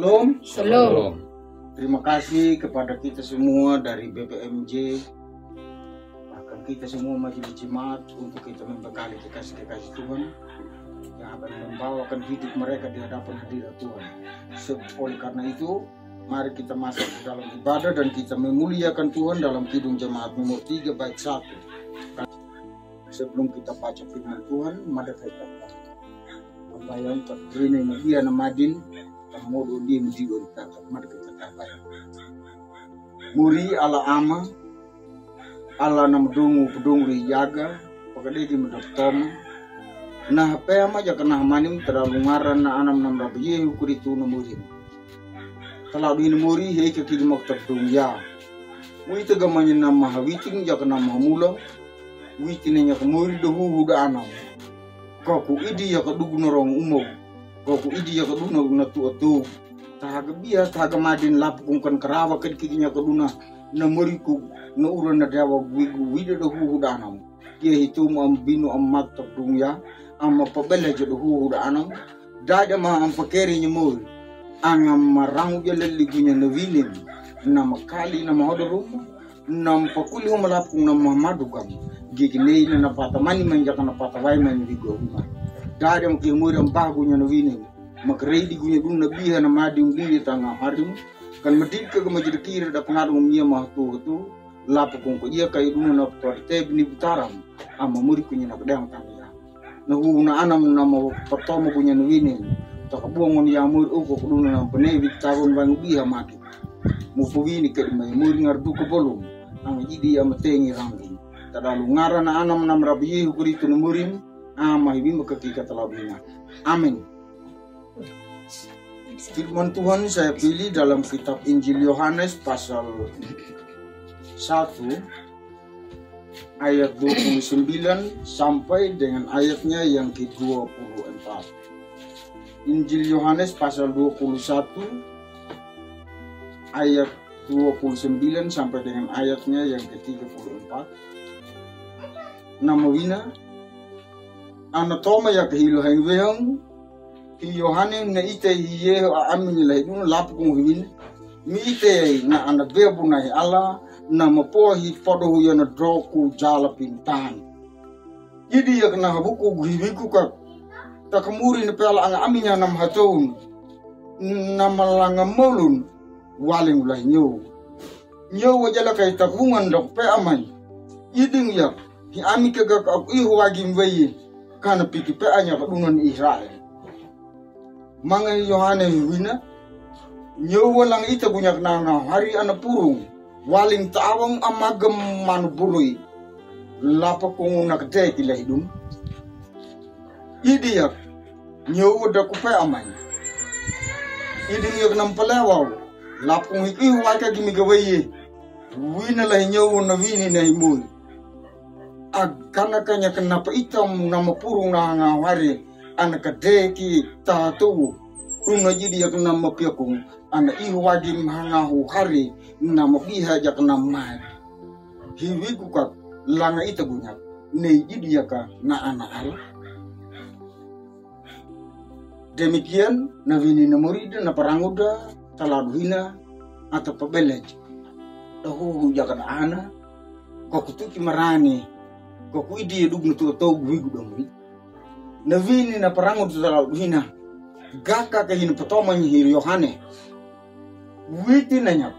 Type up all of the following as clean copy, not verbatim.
Shalom. Shalom. Terima kasih kepada kita semua dari BPMJ, bahkan kita semua majelis jemaat untuk kita membekali kekasih-kekasih Tuhan yang akan membawakan hidup mereka di hadapan hadirat Tuhan. Oleh karena itu, mari kita masuk ke dalam ibadah dan kita memuliakan Tuhan dalam Kidung Jemaat nomor 3 bait 1. Sebelum kita baca firman Tuhan, mari kita bayang terkini dia namadin modo dia menjiwa kata mari kita bayang. Muri ala ama ala nam dungu pedungri jaga pagade di medoktom nah pema ja kana manim terlalu ngaran na anam nam rabiye kuritu namuri kalau di muri he ke kidi mak terdung ya wi tega manyin nam mahawiting ja kana mamulo wi tinenya kemuri dohu huda anam koku idi ya kedugu norong umum koku idi ya keduna guna tu tahaga biya tahaga madin lapkung kan kerawa kan kikinya keduna na muriku na uran na dawa wigu wida do hudanam ye hitu am binu am mat terdung ya am pabela jo do hudanam dada ma am pakeri nyemul angam marang je leligunya na winin na makali na mahodorum nam pakuli ho malapkung na mamadugam gigine na patamani manjaka na patawai man vigo huma dada mo kimuri am bagunya na winin makrei di gunya dun nabiha na madi ungli tanga harim kan medit ke majid kira da pengaruh mia mahtu tu lapo kung ko iya kay dun na torte bini butaram ama muri kunya na pedang tanga na huna anam na mo patomo kunya na winin takabuangon ya muri uko dun na penevi tawon bang biha maki mo puwini ke may muri ngardu ko bolum ang idi am tengi rangi tadalu ngara na anam nam rabiye kurito na murim ama hibi makakika talabina. Amin. Firman Tuhan saya pilih dalam kitab Injil Yohanes pasal 1 ayat 29 sampai dengan ayatnya yang ke-24. Injil Yohanes pasal 21 ayat 29 sampai dengan ayatnya yang ke-34. Nama wina anatoma ya kahilo hangweong ki Yohane na ite hiye amin la dun lap kung hin mi ite na ana bebu na ala na mapohi podo hu na droku jala pintan idi ya na buku gibiku ka takamuri na pala ang aminya nam hatun na malanga molun waling la nyo wajala kay takungan dok pe amay iding ya hi ami kaga ka ihu wagim weyi kana piki pe anya kadunan Israel mga Yohane wina nyowa lang ita bunyak na hari ana purung waling tawang amagam manubuloy lapa kung nakadek ila hidum idiyak nyowa da kupe amay idiyak ng palawaw lapong hikihuwa ka gimigawaye wina lah nyowa na wini na himoy agkana kanya kenapa itam nama purung na ngawari anak kadeki tatu una jadi yak nama piakung anak iwadi mhangahu hari nama biha jak nama hiwi kukat langa ita bunyak ne jadi yaka na anak al demikian nawini na murid na paranguda taladuhina atau pebelej dahu jakan ana kokutuki marani koku idi dugnu to wigu dong na vini na parango tala hina gaka ka hin patoma ni Yohane witi nanya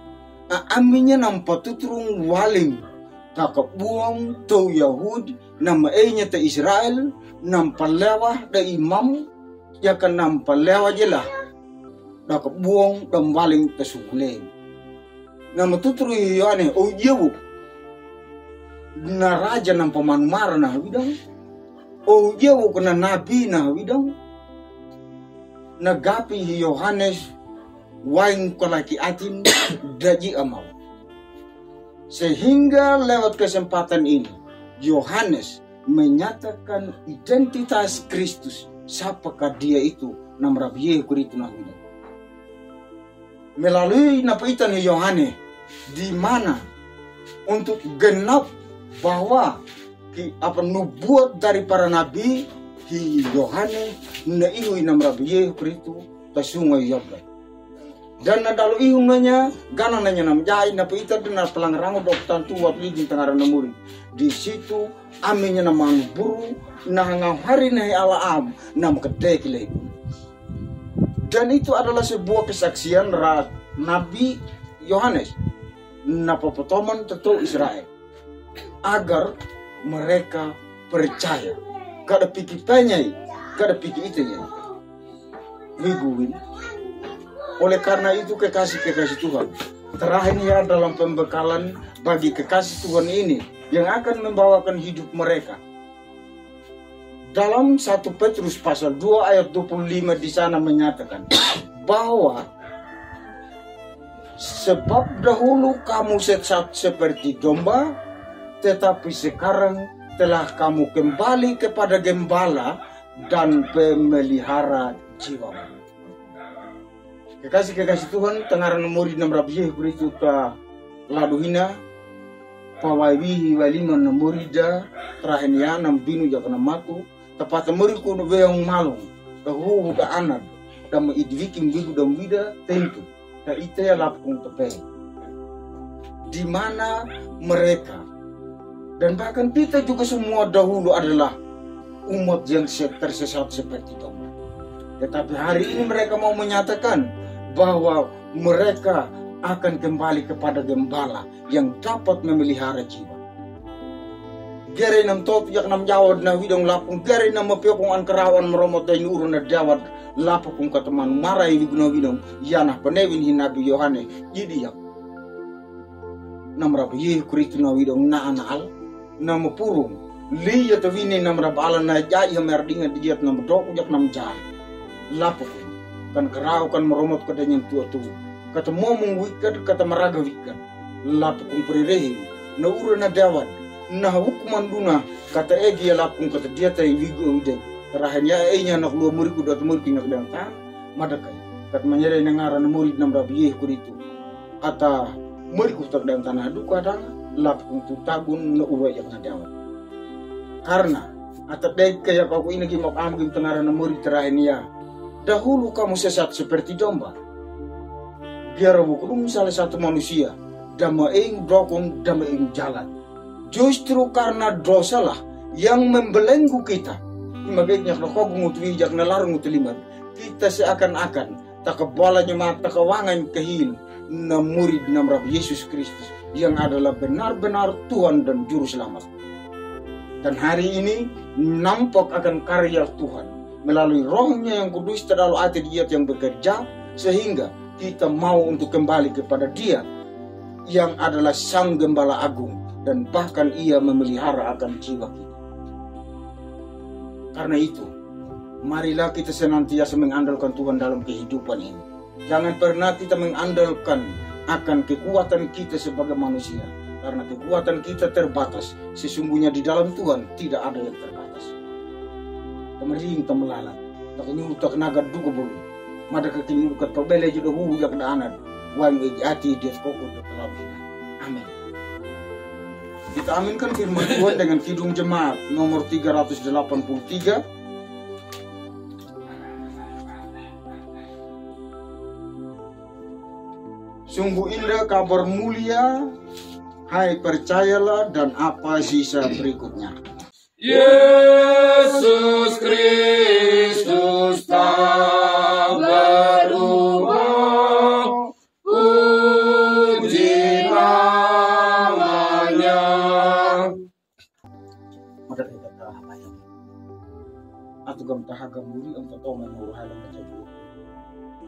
aminya nam patuturung waling takabuang to Yahud nam enya ta Israel nam palewa da imam ya kan nam palewa jela takabuang dam waling tasule nam tuturu Yohane o yewu na raja ng pamanumara na bidang o jewo ko na nabi na bidang nagapi Yohanes wain kolaki atin daji amaw sehingga lewat kesempatan ini Yohanes menyatakan identitas Kristus siapakah dia itu nam rabiye kuritu na bidang melalui napaitan Yohanes di mana untuk genap bahwa apa nubuat dari para nabi hi Yohane na ihu nam rabiye Kristo ta sungai Yordan Dan nadalu ihunanya gana nanya nam jai na pita dina pelangrango doktan tua ligi tengara namuri. Di situ aminya namang buru na hari nahi ala am nam kedek lebu. Dan itu adalah sebuah kesaksian Nabi Yohanes na pepotoman tetu Israel agar mereka percaya. Kada pikir penyai, kada pikir itu ya. Wiguwin. Oleh karena itu kekasih Tuhan, terakhir ya dalam pembekalan bagi kekasih Tuhan ini yang akan membawakan hidup mereka. Dalam 1 Petrus pasal 2 ayat 25 di sana menyatakan bahwa sebab dahulu kamu sesat seperti domba, tetapi sekarang telah kamu kembali kepada gembala dan pemelihara jiwamu. Kekasih Tuhan, tengaran murid nam rabih beritu ta laduhina pawaiwi walima nam murida trahenia nam binu jakana matu tepat murid kuno beong malung tahu da anak dam idwiking bigu dam wida tentu ta ite lapung tepe di mana mereka dan bahkan kita juga semua dahulu adalah umat yang tersesat seperti domba. Tetapi hari ini mereka mau menyatakan bahwa mereka akan kembali kepada gembala yang dapat memelihara jiwa. Gere nam top yak nam jawad na widong lapung gere nam mapiokong an kerawan meromot dan urun na jawad lapung kataman marai wiguna widong yanah penewin hinabi Yohane jadi yak nam rabi Kristo na widong na anal na mapurung liya tawini nam rabala na jaya merdinga diat nam dok yak nam jai lapuk kan kerau kan meromot kada yang tua-tua kata momong wikat kata maraga wikat lapuk perirehi na ura na dawan na hukuman duna kata egi lapung kata dia tay wigo ude terakhirnya enya nak luar murid kuda murid tinggal dan ta madakai kata menyere nangara na murid nam rabiye kuritu kata murid kuda dan tanah duka dang lapung tu tagun na ura yang na dawan karena atau dek kayak aku ini gimak amgim tengara na murid terakhirnya dahulu kamu sesat seperti domba. Biar bukan salah satu manusia dama ing dokon dama ing jalan. Justru karena dosa lah yang membelenggu kita. Imagenya kalau kau ngutwi jak nalarung ngutliman, kita seakan-akan tak kebalanya mata kewangan kehil na murid nam Rabb Yesus Kristus yang adalah benar-benar Tuhan dan Juru Selamat. Dan hari ini nampak akan karya Tuhan melalui rohnya yang kudus terlalu hati dia yang bekerja sehingga kita mau untuk kembali kepada dia yang adalah sang gembala agung dan bahkan ia memelihara akan jiwa kita. Karena itu marilah kita senantiasa mengandalkan Tuhan dalam kehidupan ini. Jangan pernah kita mengandalkan akan kekuatan kita sebagai manusia karena kekuatan kita terbatas. Sesungguhnya di dalam Tuhan tidak ada yang terbatas. Kemarin temelalat, tak nyuruh tak naga duga bulu, mada kekinyuruh kat pabele juda yak da anan, wan ati dia koko terlebih. Amin. Kita aminkan firman Tuhan dengan Kidung Jemaat nomor 383. Sungguh indah kabar mulia, hai percayalah dan apa sisa berikutnya. Yesus Kristus tak berubah, puji namanya. Maka kita tahapan atau gam tahagam muri ang totoo may maruhalang macabu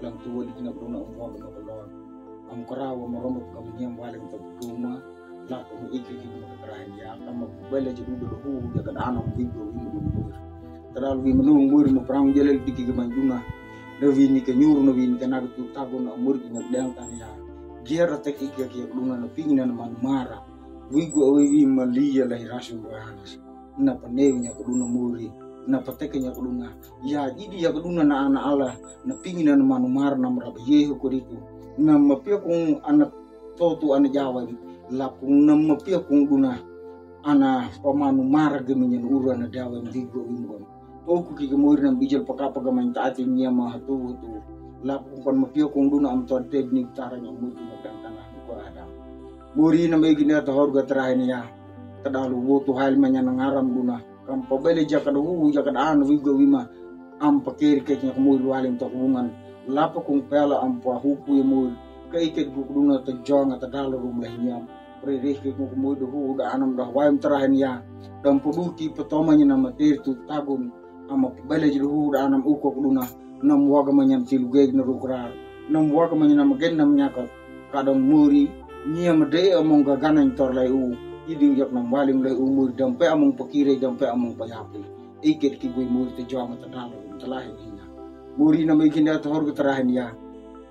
lang tuwa di kinabruna ang mga pagkakalawan ang karawa maromot kami niyang walang tagpuma lapo mo ikikig makakarahan niya ang magbala di udo hu ya kan anong bigo imu terlalu menung muri mo perang jalal dikigaman duna nawini ka nyuro nawini ka nagtu tago na umur ginagdang tanya giara tek ikikig duna na pinginan man mara wigo awi malia lahi rasu bahanas na panewnya keduna muri na pateknya keduna ya idi ya keduna na ana Allah na pinginan man mara na marabe yehu kuritu na mapia kung anak toto ana Jawa lapung na mapia kung duna ana pamanu mara gemenyen ura na dawa ndigo imbon oku ki gemur na bijal pakapa gaman taati niya mahatu tu Lapu kon mapio kung duna am ton tebni taranya mutu magdang tanah ko ada. Muri na may gina to horga terahin ya. Kadalu wotu hal manya nangaram duna. Kam pabele jakad jakad anu wigo wima am pakir keknya kemul waling to hubungan. Lapu kung pela am pa hupu yemul. Kaiket gukduna to jong at dalu rumlehnya. Prereke kung kemul do da anam dah waim terahin ya. Dan puduti petomanya nama ter tu tabun am pabele jiru da anam uko duna. Nam waga manyam tilugeg na rukrar nam waga manyam gen nam nyakot kadang muri nia mede among gaganan tor lai u idi yak nam waling lai u muri dampe among pakire dampe among payapi iket ki gui muri te jama tadalo talahin ina muri na may ginda to horgo tarahin ya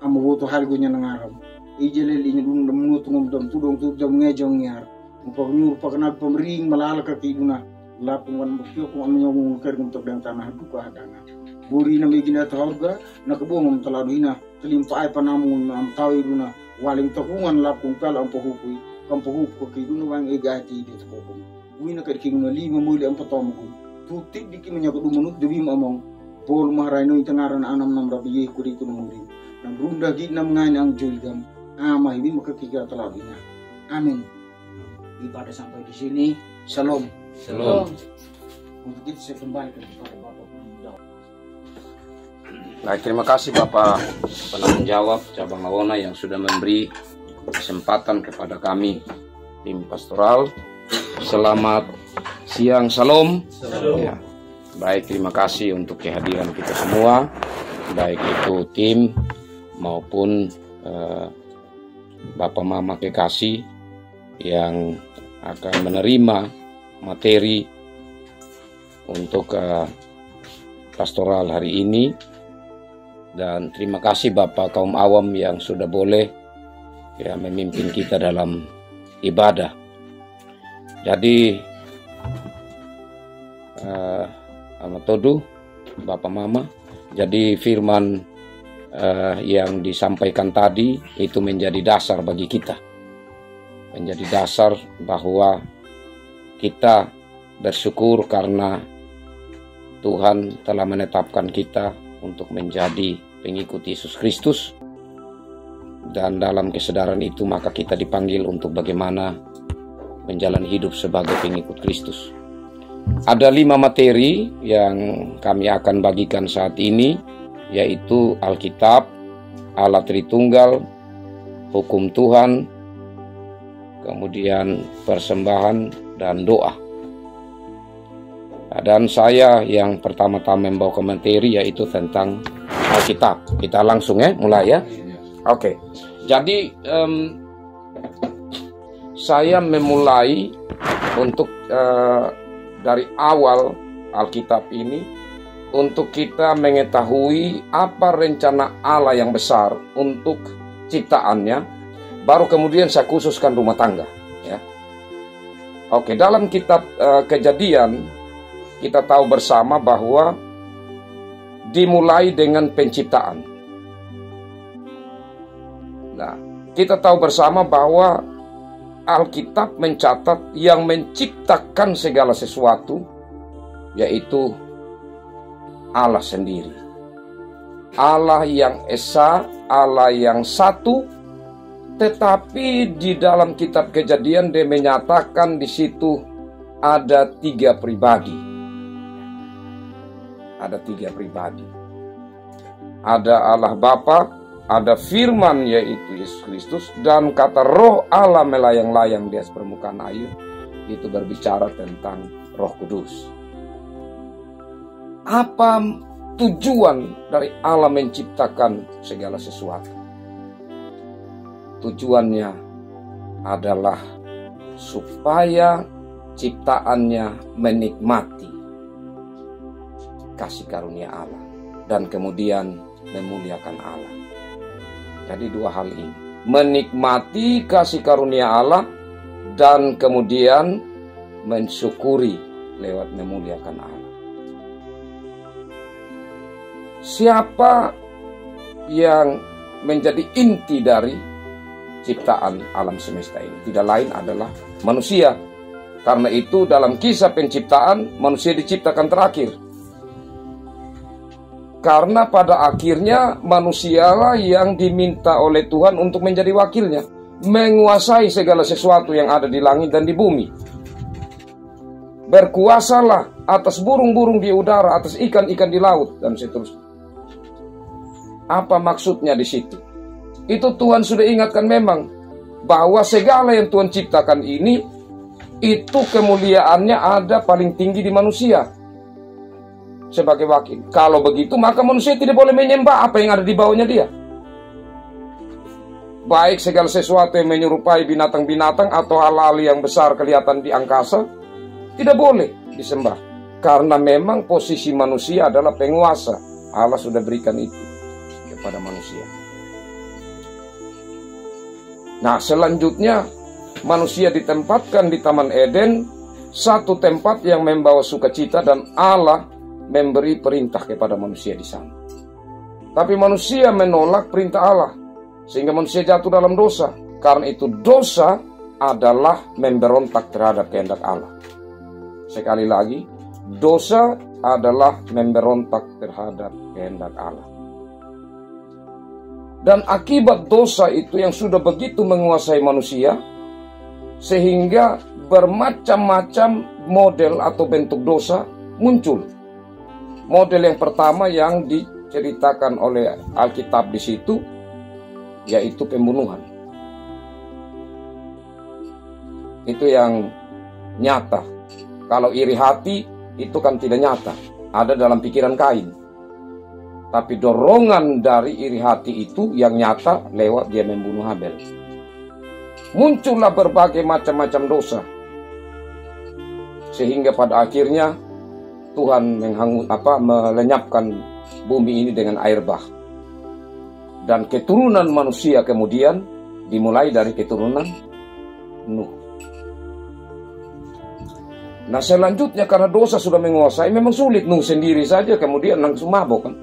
am woto halgo nya nangaram ijele li dun dum nutungum dum tudong tudong ngejong nyar upag nyur pagnal pamring malala ka kiduna lapung wan mukyo kung ano yung kergum to dang tanah duka hadana. Buri na may ginatahorga, nakabungong taladina, talimpa ay panamong ang tawi duna, waling takungan lapong pala ang pahupoy, kang pahupo kay duna wang igati dito ko. Uwi na kadiking na lima muli ang patomo ko. Tutik di kimanya ko dumunod, dabi mo among, polo maharay no itangaran anam ng rabiye ko dito ng muli. Nang runda git na mga ang julgam, mahibi makakika taladina. Amin. Ibadah sampai di sini. Shalom. Shalom. Untuk itu saya kembalikan kepada Bapak. Baik, terima kasih Bapak penanggung jawab cabang Lawona yang sudah memberi kesempatan kepada kami tim pastoral. Selamat siang, salam. Ya. Baik, terima kasih untuk kehadiran kita semua, baik itu tim maupun Bapak Mama Kekasih yang akan menerima materi untuk pastoral hari ini. Dan terima kasih Bapak kaum awam yang sudah boleh ya memimpin kita dalam ibadah. Jadi Amatodu, Bapak Mama, jadi firman yang disampaikan tadi itu menjadi dasar bagi kita. Menjadi dasar bahwa kita bersyukur karena Tuhan telah menetapkan kita untuk menjadi pengikut Yesus Kristus, dan dalam kesadaran itu maka kita dipanggil untuk bagaimana menjalani hidup sebagai pengikut Kristus. Ada 5 materi yang kami akan bagikan saat ini, yaitu Alkitab, Allah Tritunggal, hukum Tuhan, kemudian persembahan dan doa. Dan saya yang pertama-tama membawa materi yaitu tentang Alkitab. Kita langsung mulai ya. Oke. Jadi saya memulai untuk dari awal Alkitab ini untuk kita mengetahui apa rencana Allah yang besar untuk ciptaannya. Baru kemudian saya khususkan rumah tangga. Ya. Oke, dalam kitab Kejadian kita tahu bersama bahwa dimulai dengan penciptaan. Nah, kita tahu bersama bahwa Alkitab mencatat yang menciptakan segala sesuatu yaitu Allah sendiri. Allah yang esa, Allah yang satu, tetapi di dalam kitab Kejadian dia menyatakan di situ ada 3 pribadi. Ada 3 pribadi. Ada Allah Bapa, ada firman yaitu Yesus Kristus, dan kata roh Allah melayang-layang di atas permukaan air, itu berbicara tentang Roh Kudus. Apa tujuan dari Allah menciptakan segala sesuatu? Tujuannya adalah supaya ciptaannya menikmati kasih karunia Allah dan kemudian memuliakan Allah. Jadi 2 hal ini, menikmati kasih karunia Allah dan kemudian mensyukuri lewat memuliakan Allah. Siapa yang menjadi inti dari ciptaan alam semesta ini? Tidak lain adalah manusia. Karena itu dalam kisah penciptaan manusia diciptakan terakhir. Karena pada akhirnya manusialah yang diminta oleh Tuhan untuk menjadi wakilnya, menguasai segala sesuatu yang ada di langit dan di bumi. Berkuasalah atas burung-burung di udara, atas ikan-ikan di laut, dan seterusnya. Apa maksudnya di situ? Itu Tuhan sudah ingatkan memang bahwa segala yang Tuhan ciptakan ini, itu kemuliaannya ada paling tinggi di manusia sebagai wakil. Kalau begitu maka manusia tidak boleh menyembah apa yang ada di bawahnya dia. Baik segala sesuatu yang menyerupai binatang-binatang atau hal-hal yang besar kelihatan di angkasa, tidak boleh disembah. Karena memang posisi manusia adalah penguasa. Allah sudah berikan itu kepada manusia. Nah, selanjutnya manusia ditempatkan di Taman Eden, satu tempat yang membawa sukacita, dan Allah memberi perintah kepada manusia di sana. Tapi manusia menolak perintah Allah, sehingga manusia jatuh dalam dosa. Karena itu dosa adalah memberontak terhadap kehendak Allah. Sekali lagi, dosa adalah memberontak terhadap kehendak Allah. Dan akibat dosa itu yang sudah begitu menguasai manusia, sehingga bermacam-macam model atau bentuk dosa muncul. Model yang pertama yang diceritakan oleh Alkitab di situ, yaitu pembunuhan. Itu yang nyata. Kalau iri hati, itu kan tidak nyata. Ada dalam pikiran Kain. Tapi dorongan dari iri hati itu yang nyata lewat dia membunuh Habel. Muncullah berbagai macam-macam dosa. Sehingga pada akhirnya Tuhan melenyapkan bumi ini dengan air bah. Dan keturunan manusia kemudian dimulai dari keturunan Nuh. Nah, selanjutnya karena dosa sudah menguasai, memang sulit. Nuh sendiri saja kemudian langsung mabok kan,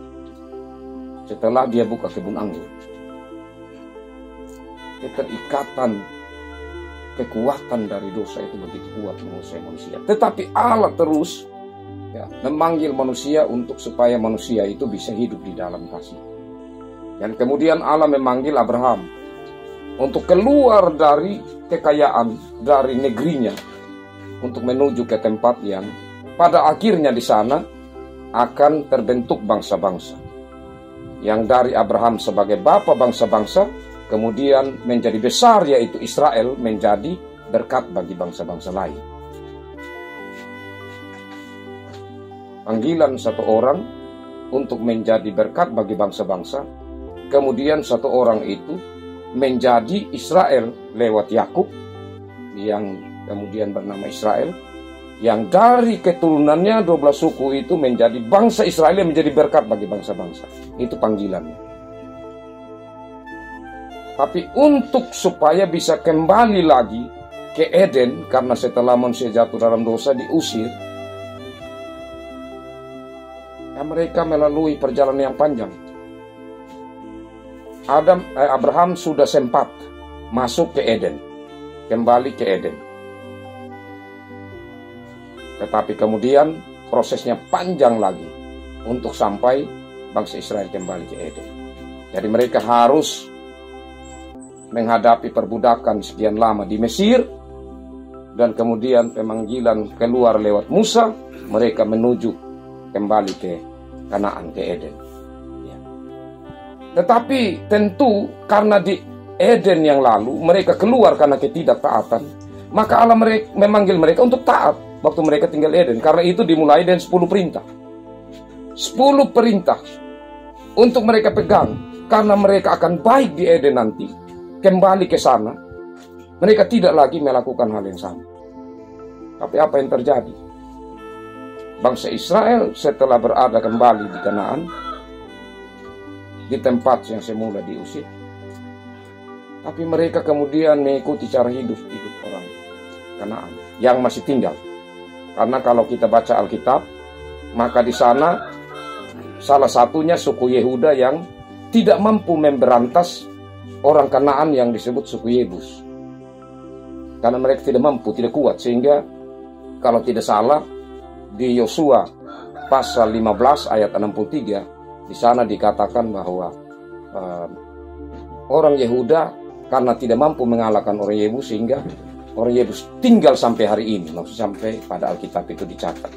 setelah dia buka kebun anggur. Keterikatan, kekuatan dari dosa itu begitu kuat menguasai manusia. Tetapi Allah terus memanggil manusia untuk supaya manusia itu bisa hidup di dalam kasih. Dan kemudian Allah memanggil Abraham untuk keluar dari kekayaan, dari negerinya, untuk menuju ke tempat yang pada akhirnya di sana akan terbentuk bangsa-bangsa. Yang dari Abraham sebagai bapa bangsa-bangsa, kemudian menjadi besar, yaitu Israel, menjadi berkat bagi bangsa-bangsa lain. Panggilan satu orang untuk menjadi berkat bagi bangsa-bangsa, kemudian satu orang itu menjadi Israel lewat Yakub, yang kemudian bernama Israel, yang dari keturunannya 12 suku itu menjadi bangsa Israel yang menjadi berkat bagi bangsa-bangsa. Itu panggilannya. Tapi untuk supaya bisa kembali lagi ke Eden, karena setelah manusia jatuh dalam dosa diusir, mereka melalui perjalanan yang panjang. Abraham sudah sempat masuk ke Eden, kembali ke Eden. Tetapi kemudian prosesnya panjang lagi untuk sampai bangsa Israel kembali ke Eden. Jadi mereka harus menghadapi perbudakan sekian lama di Mesir, dan kemudian pemanggilan keluar lewat Musa, mereka menuju kembali ke Kanaan, ke Eden. Ya. Tetapi tentu karena di Eden yang lalu mereka keluar karena ketidaktaatan, maka Allah memanggil mereka untuk taat waktu mereka tinggal di Eden. Karena itu dimulai dengan 10 perintah. 10 perintah untuk mereka pegang, karena mereka akan baik di Eden nanti. Kembali ke sana, mereka tidak lagi melakukan hal yang sama. Tapi apa yang terjadi? Bangsa Israel setelah berada kembali di Kanaan, di tempat yang semula diusir, tapi mereka kemudian mengikuti cara hidup orang Kanaan yang masih tinggal. Karena kalau kita baca Alkitab, maka di sana salah satunya suku Yehuda yang tidak mampu memberantas orang Kanaan yang disebut suku Yebus. Karena mereka tidak mampu, tidak kuat. Sehingga kalau tidak salah di Yosua pasal 15 ayat 63, Di sana dikatakan bahwa orang Yehuda karena tidak mampu mengalahkan orang Yebus, sehingga orang Yebus tinggal sampai hari ini, maksudnya sampai pada Alkitab itu dicatat.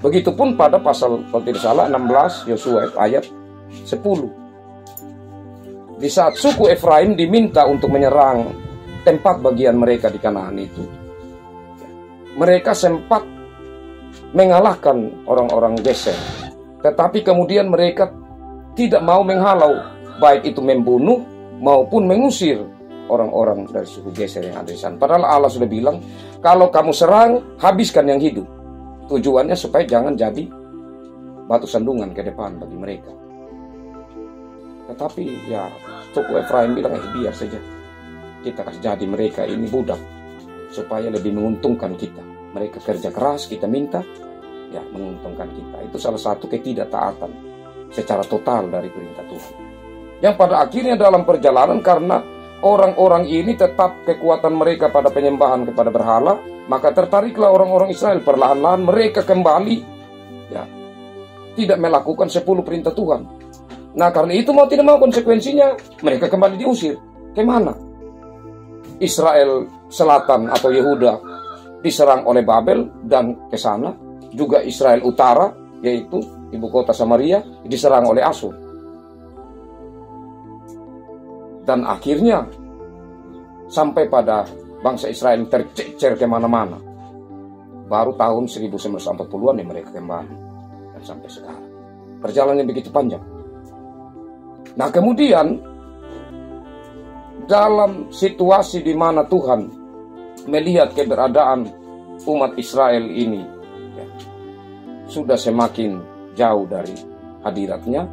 Begitupun pada pasal, kalau tidak salah, 16 Yosua ayat 10. Di saat suku Efraim diminta untuk menyerang tempat bagian mereka di Kanaan itu, mereka sempat mengalahkan orang-orang Geser. Tetapi kemudian mereka tidak mau menghalau, baik itu membunuh maupun mengusir orang-orang dari suku Geser yang ada di sana. Padahal Allah sudah bilang, kalau kamu serang, habiskan yang hidup. Tujuannya supaya jangan jadi batu sandungan ke depan bagi mereka. Tetapi ya suku Efraim bilang, biar saja, kita kasih jadi mereka ini budak, supaya lebih menguntungkan kita. Mereka kerja keras, kita minta, ya menguntungkan kita. Itu salah satu ketidaktaatan secara total dari perintah Tuhan. Yang pada akhirnya dalam perjalanan, karena orang-orang ini tetap kekuatan mereka pada penyembahan kepada berhala, maka tertariklah orang-orang Israel. Perlahan-lahan mereka kembali, ya, tidak melakukan 10 perintah Tuhan. Nah, karena itu mau tidak mau konsekuensinya mereka kembali diusir. Kemana? Israel Selatan atau Yehuda diserang oleh Babel, dan ke sana juga Israel Utara, yaitu ibu kota Samaria, diserang oleh Asyur. Dan akhirnya sampai pada bangsa Israel tercecer kemana-mana. Baru tahun 1940-an yang mereka kembali, dan sampai sekarang perjalanan yang begitu panjang. Nah, kemudian dalam situasi di mana Tuhan melihat keberadaan umat Israel ini, ya, sudah semakin jauh dari hadiratnya,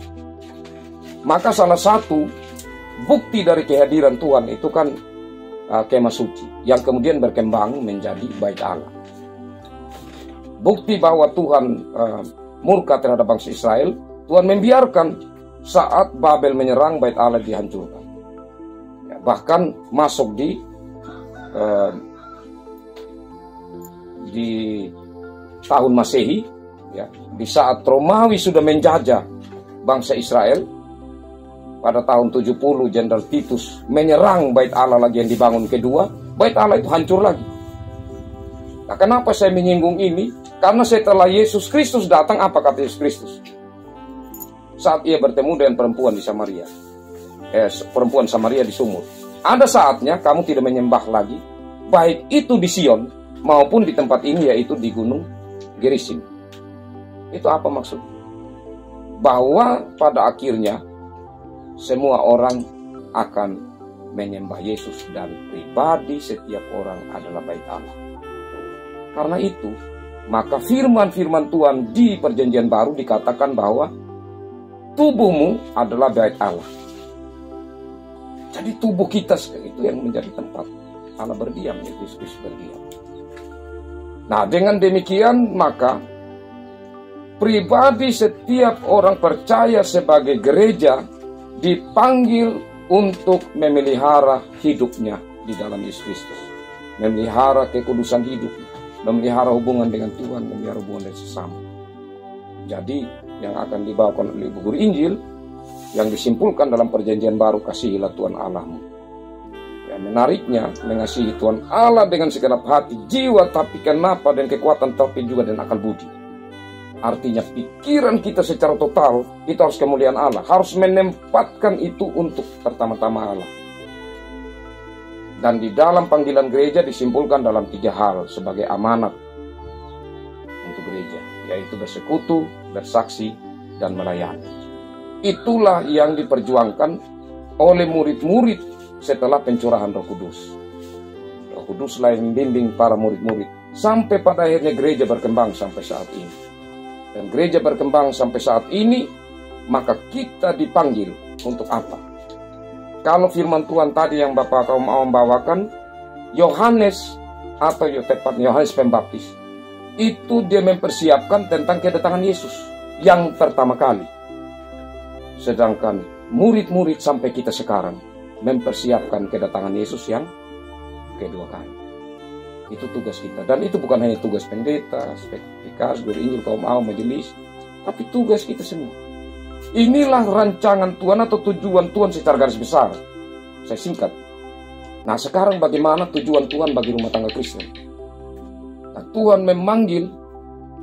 maka salah satu bukti dari kehadiran Tuhan itu kan kemah suci, yang kemudian berkembang menjadi bait Allah. Bukti bahwa Tuhan murka terhadap bangsa Israel, Tuhan membiarkan saat Babel menyerang, bait Allah dihancurkan. Ya, bahkan masuk di tahun Masehi, ya, di saat Romawi sudah menjajah bangsa Israel, pada tahun 70 Jenderal Titus menyerang bait Allah lagi yang dibangun kedua, bait Allah itu hancur lagi. Nah, kenapa saya menyinggung ini? Karena setelah Yesus Kristus datang, apa kata Yesus Kristus? Saat ia bertemu dengan perempuan di Samaria, perempuan Samaria di sumur, ada saatnya kamu tidak menyembah lagi, baik itu di Sion maupun di tempat ini, yaitu di Gunung Gerizim. Itu apa maksud? Bahwa pada akhirnya semua orang akan menyembah Yesus, dan pribadi setiap orang adalah bait Allah. Karena itu, maka firman-firman Tuhan di Perjanjian Baru dikatakan bahwa tubuhmu adalah bait Allah. Jadi tubuh kita itu yang menjadi tempat Allah berdiam, Yesus Kristus berdiam. Nah, dengan demikian maka pribadi setiap orang percaya sebagai gereja dipanggil untuk memelihara hidupnya di dalam Yesus Kristus, memelihara kekudusan hidup, memelihara hubungan dengan Tuhan, memelihara hubungan dengan sesama. Jadi yang akan dibawakan oleh Ibu Guru Injil yang disimpulkan dalam Perjanjian Baru, kasihilah Tuhan Allahmu. Ya, menariknya, mengasihi Tuhan Allah dengan segenap hati, jiwa, tapi kenapa, dan kekuatan, tapi juga dengan akal budi. Artinya pikiran kita secara total itu harus kemuliaan Allah, harus menempatkan itu untuk pertama-tama Allah. Dan di dalam panggilan gereja disimpulkan dalam 3 hal sebagai amanat untuk gereja, yaitu bersekutu, bersaksi, dan melayani. Itulah yang diperjuangkan oleh murid-murid setelah pencurahan Roh Kudus. Roh Kuduslah yang membimbing para murid-murid sampai pada akhirnya gereja berkembang sampai saat ini. Dan gereja berkembang sampai saat ini, maka kita dipanggil untuk apa? Kalau firman Tuhan tadi yang Bapak mau membawakan, Yohanes atau tepatnya Yohanes Pembaptis, itu dia mempersiapkan tentang kedatangan Yesus yang pertama kali. Sedangkan murid-murid sampai kita sekarang mempersiapkan kedatangan Yesus yang kedua kali. Itu tugas kita. Dan itu bukan hanya tugas pendeta, vikas, guru Injil, kaum awam, majelis, tapi tugas kita semua. Inilah rancangan Tuhan atau tujuan Tuhan secara garis besar. Saya singkat. Nah, sekarang bagaimana tujuan Tuhan bagi rumah tangga Kristen? Nah, Tuhan memanggil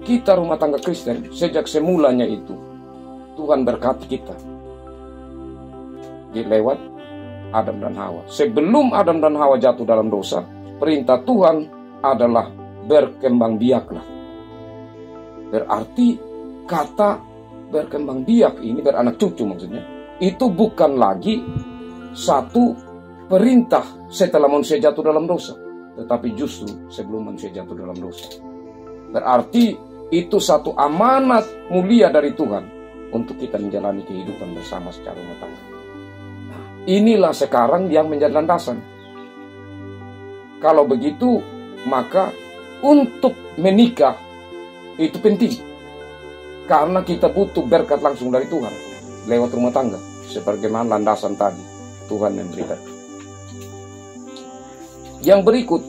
kita rumah tangga Kristen sejak semulanya itu. Tuhan berkati kita lewat Adam dan Hawa. Sebelum Adam dan Hawa jatuh dalam dosa, perintah Tuhan adalah berkembang biaklah. Berarti kata berkembang biak ini, beranak cucu maksudnya, itu bukan lagi satu perintah setelah manusia jatuh dalam dosa, tetapi justru sebelum manusia jatuh dalam dosa. Berarti itu satu amanat mulia dari Tuhan untuk kita menjalani kehidupan bersama secara rumah tangga. Nah, inilah sekarang yang menjadi landasan. Kalau begitu, maka untuk menikah itu penting. Karena kita butuh berkat langsung dari Tuhan lewat rumah tangga. Sebagaimana landasan tadi Tuhan memberikan. Yang berikut,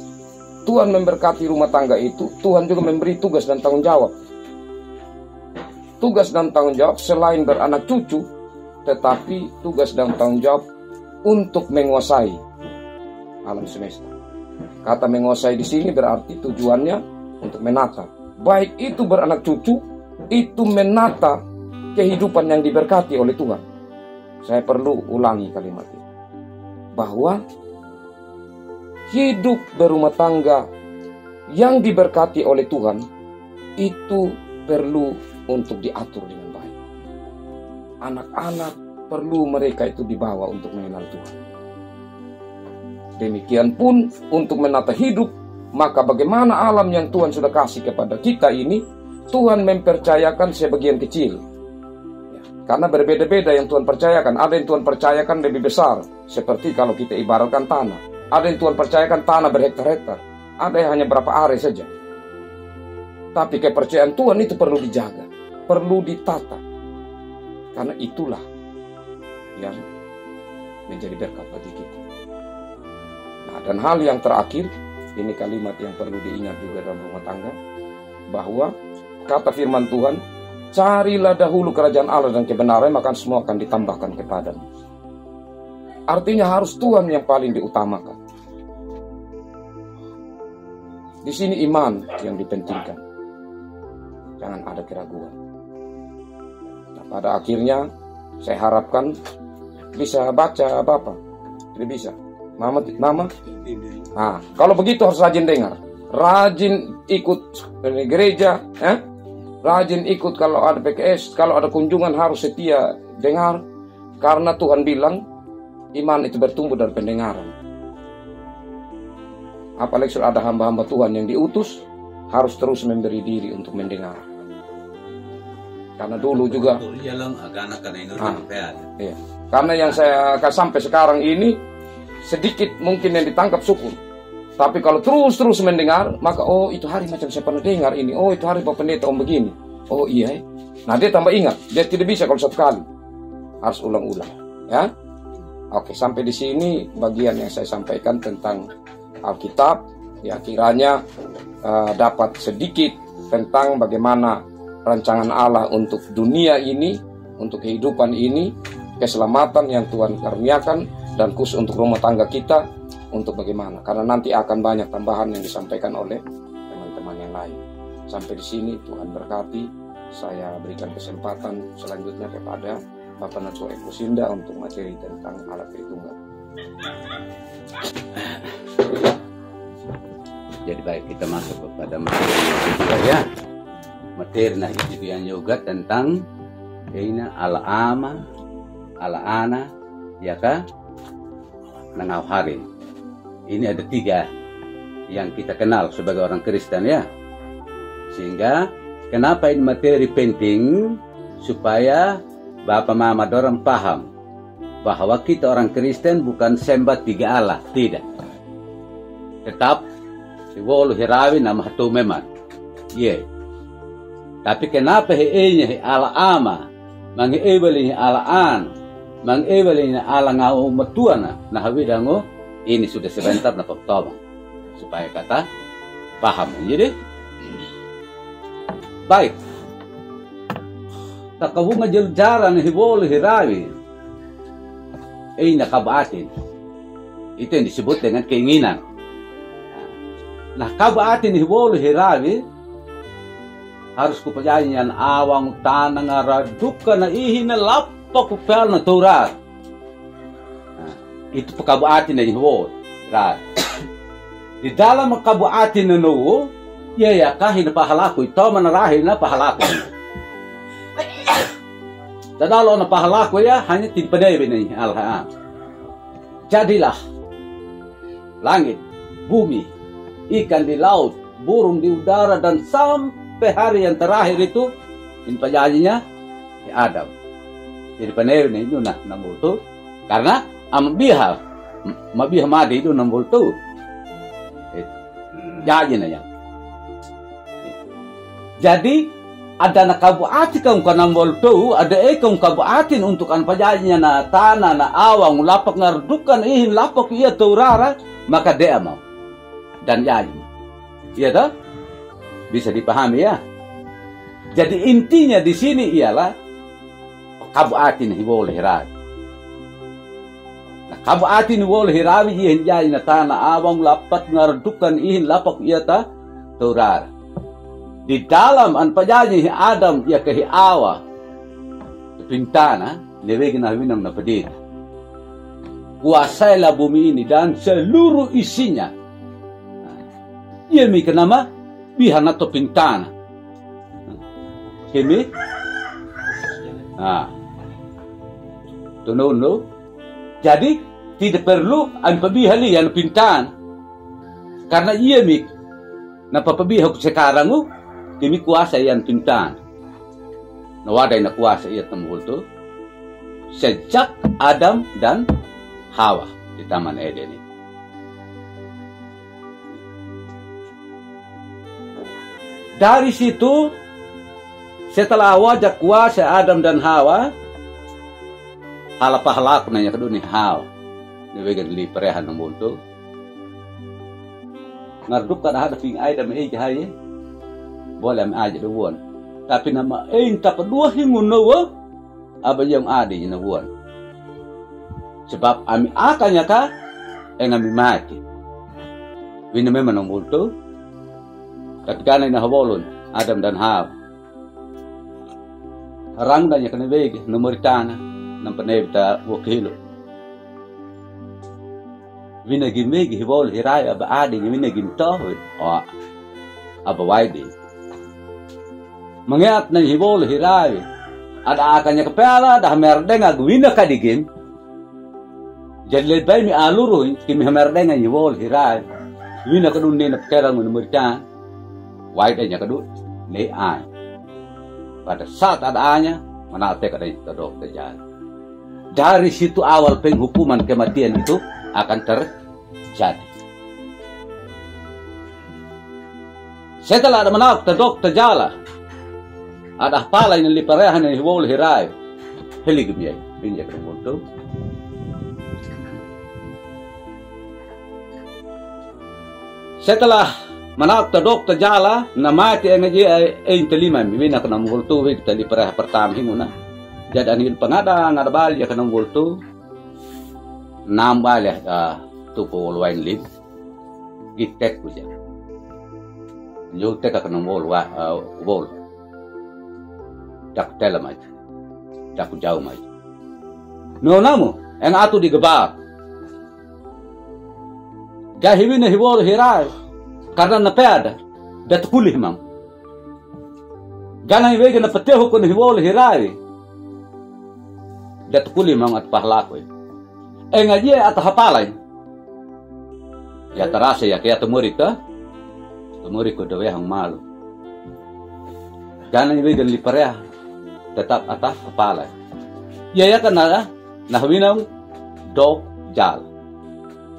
Tuhan memberkati rumah tangga itu, Tuhan juga memberi tugas dan tanggung jawab. Tugas dan tanggung jawab selain beranak cucu, tetapi tugas dan tanggung jawab untuk menguasai alam semesta. Kata menguasai di sini berarti tujuannya untuk menata. Baik itu beranak cucu, itu menata kehidupan yang diberkati oleh Tuhan. Saya perlu ulangi kalimat ini, bahwa hidup berumah tangga yang diberkati oleh Tuhan itu perlu untuk diatur dengan baik. Anak-anak perlu mereka itu dibawa untuk mengenal Tuhan. Demikian pun untuk menata hidup, maka bagaimana alam yang Tuhan sudah kasih kepada kita ini, Tuhan mempercayakan sebagian kecil. Karena berbeda-beda yang Tuhan percayakan. Ada yang Tuhan percayakan lebih besar, seperti kalau kita ibaratkan tanah. Ada yang Tuhan percayakan tanah berhektar-hektar. Ada yang hanya berapa are saja. Tapi kepercayaan Tuhan itu perlu dijaga, perlu ditata. Karena itulah yang menjadi berkat bagi kita. Nah, dan hal yang terakhir, ini kalimat yang perlu diingat juga dalam rumah tangga, bahwa kata firman Tuhan, carilah dahulu kerajaan Allah dan kebenaran, maka semua akan ditambahkan kepadamu. Artinya harus Tuhan yang paling diutamakan. Di sini iman yang dipentingkan. Jangan ada keraguan. Nah, pada akhirnya saya harapkan bisa baca Bapak. Tidak bisa. Mama. Nah, kalau begitu harus rajin dengar. Rajin ikut gereja, rajin ikut kalau ada PKS, kalau ada kunjungan harus setia dengar. Karena Tuhan bilang, iman itu bertumbuh dari pendengaran. Apalagi sudah ada hamba-hamba Tuhan yang diutus, harus terus memberi diri untuk mendengar. Karena dulu juga, iya. Karena yang saya sampai sekarang ini, sedikit mungkin yang ditangkap syukur. Tapi kalau terus mendengar, maka oh itu hari macam saya pernah dengar ini. Oh itu hari Pak Pendeta om begini. Oh iya. Nah dia tambah ingat. Dia tidak bisa kalau satu kali. Harus ulang-ulang. Ya. Oke, sampai di sini bagian yang saya sampaikan tentang Alkitab. Ya, kiranya dapat sedikit tentang bagaimana rancangan Allah untuk dunia ini, untuk kehidupan ini, keselamatan yang Tuhan karuniakan, dan khusus untuk rumah tangga kita. Untuk bagaimana? Karena nanti akan banyak tambahan yang disampaikan oleh teman-teman yang lain. Sampai di sini Tuhan berkati. Saya berikan kesempatan selanjutnya kepada Bapak Najwa Eko Sinda untuk materi tentang alat Tritunggal. Jadi baik, kita masuk kepada materi ya. Materi nah itu yang juga tentang ini ala-ama, ala-ana, ya kah? Nangau hari. Ini ada 3 yang kita kenal sebagai orang Kristen ya. Sehingga kenapa ini materi penting? Supaya Bapak Mama dorang paham bahwa kita orang Kristen bukan sembah 3 Allah, tidak. Tetap siwolo hirawi nama hatu meman. Ye. Tapi kenapa he ala ama, mangebeli ala an, mangebeli ala ngau metuana, nah hawidango ini sudah sebentar na pertama supaya kata paham. Jadi baik. takabunga jeljaran hibol hirawi nakabaatin. Itu yang disebut dengan keinginan. Nah, kabaatin hibol hirawi harus kupajanyan awang tanang araduka na ihina lappa kupel na turar. Itu pekabaatin na hibol hirawi. Di dalam kabaatin na nuo, kahina pahalaku ito manarahin na pahalaku. Dadalo na pahalaku hanya tidpadebe ni alhaan. Jadilah langit, bumi, ikan di laut, burung di udara, dan sampai hari yang terakhir itu inpajajinya Adam. Jadi padebe ni itu nambul tu karena mabiha madi itu nambul tu. Jadi ada na kabuati kang kanambol tu, ada kang kabuatin untuk an pajajinya na tanah na awang lapak ngardukan ihin lapak ia taurara, maka dia mau dan jadi. Iya toh? Bisa dipahami ya? Jadi intinya di sini ialah kabuatin hibol hirawi. Nah, kabuatin hibol hirawi ihin jadi na tanah awang lapak ngardukan ihin lapak ia taurara. Di dalam an pajaji Adam ya kehi awa pintana lewegi na winang na pedira. Kuasailah bumi ini dan seluruh isinya. Ia mi kenama bihan atau pintana. Kemi? Tunono. Jadi tidak perlu an pabihali an pintan. Karena ia mi na papabihak sekarang kami kuasa yang pintan. Nawaday na kuasa iya tembul tu sejak Adam dan Hawa di Taman Eden ini. Dari situ setelah wajah kuasa Adam dan Hawa, halapah nanya kedua Hawa. Diwegan li perehan tembul tu. Ngarduk kada ada ping Adam jahaya. Boleh aja duwon. Tapi nama tak kedua hingun nawa apa yang ada di nawon. Sebab ami akanya ka ami mati. Wina memang nombol tu. Tapi kanay na habolon Adam dan Hawa. Harang na niya kanibig numeritana ng panebta wakilo. Winagimig hibol hiray aba ading winagim tohod o aba waiding. Mengiat na hibol hiray ada akanya kepala dah merdeng agwina kadigim. Jadi lebay mi aluruin kimi merdeng hibol hiray. Wina kadun ni napkerang numertan. Waidanya kadun ni ay. Pada saat adaannya menate kada itu terjadi. Dari situ awal penghukuman kematian itu akan terjadi. Setelah ada menak terdok terjala, ada pala yang liparehan yang hibol hirai, heligum ya, binjak remoto. Setelah menak terdok terjala, namati yang aja telima, bina kena multu, kita lipareh pertama hinguna. Jadi anil pengada bali kena multu. Nambah tupo wain lip gitek puja jo tek akan bol dak telam aja dak jauh aja no namu yang atu digebak gahiwin hibol hirai karena napeda dat pulih mam ganang wege na pateho kun hibol hirai dat pulih mam at pahlakoy ngaji atau hafalai ya terasa ya kayak temuri ko dawe yang malu jangan ibu gan lipareh tetap atau hafalai ya kan nah winang dok jal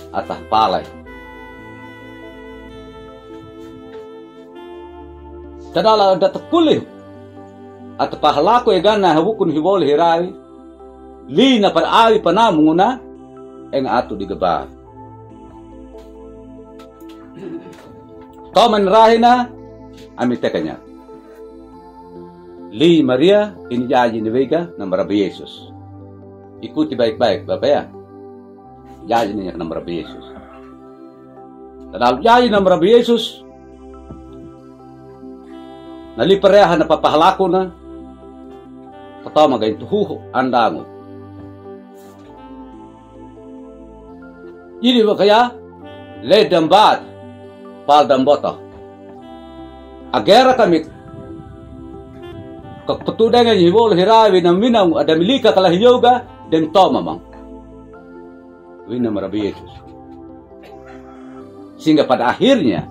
atau hafalai tadala dat kulih atau pahalako ya gan na hubukun hibol hirai li na parawi panamuna atu digebak. Toman rahina ami tekanya. Li Maria ini janji nevega nama Rabbi Yesus. Ikuti baik-baik Bapak ya. Janji nama Rabbi Yesus. Dalam janji nama Rabbi Yesus, nali pereha na papahalaku na, katao magayin tuhuho andango. Jadi kaya ledam bat paldam boto. Agera kami kepetudangan hibol hirawi na minang ada milika kalah yoga dan to mamang. Wina Rabbi Yesus. Sehingga pada akhirnya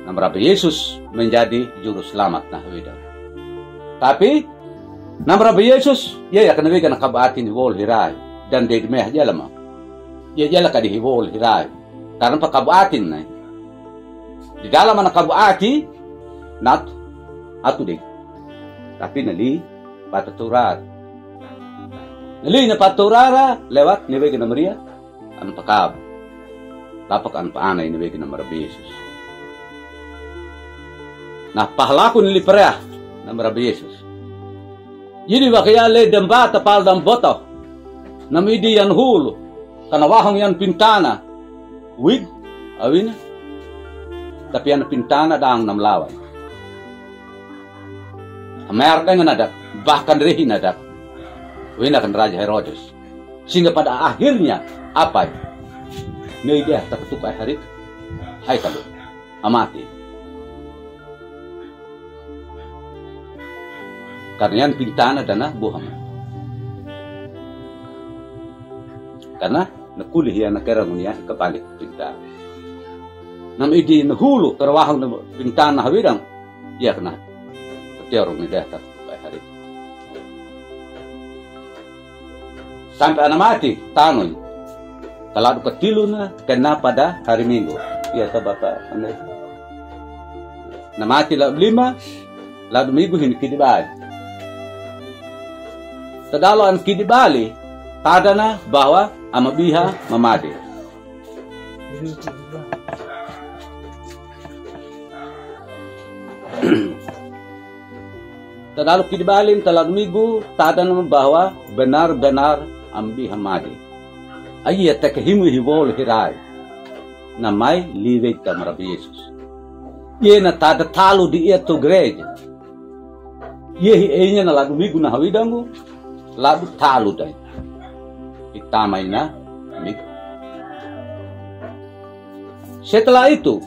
nama Rabbi Yesus menjadi juru selamat nah widang. Tapi nama Rabbi Yesus ya akan nabi kana kabatin hibol hirai dan degmeh jalama. Ya jala ka di hibol hirai. Karena pakabatin na. Di dalam anak kabati nat atu deg. Tapi nali pataturar. Nali na paturara lewat nabi kana Maria an pakab. Lapak an paana ini nabi kana Rabbi Yesus. Nah pahlaku nili perah nama Rabbi Yesus. Jadi wakaya le damba tapal dam boto. Namidi yan hulu. Kanawahang yan pintana. Wig. Awin. Tapi yan pintana daang namlawan. Amerka nga nadak. Bahkan rehin nadak. Wina kan Raja Herodes. Sehingga pada akhirnya apa? Ngay dia takutukay harik. Hai kalu. Amati. Karena yan pintana dana buham. Karena nakulih yan nakerang niya kapalik pintana. Nam idi nahulu karawahang pintana hawidang. Iya kena. Tertiarong ni data kay hari. Sampai anak mati tanoy. Kalau ketilu na kena pada hari Minggu. Iya sa Bapak. Namati lalu 5 lalu Minggu hindi kidibay. Tadalo ang kidibali, tada na bahwa amabiha mamadi. Tadalo kidibalin talagmigu, tada na bahwa benar-benar ambiha madi. Ayat tekahimu hibol hiray, na may liwig ka Rabbi Yesus. Ye na tada talo di ito gereja. Ye hienya na lagmigu na hawidangu, lalu talu day. Itamay na mig. Setelah itu,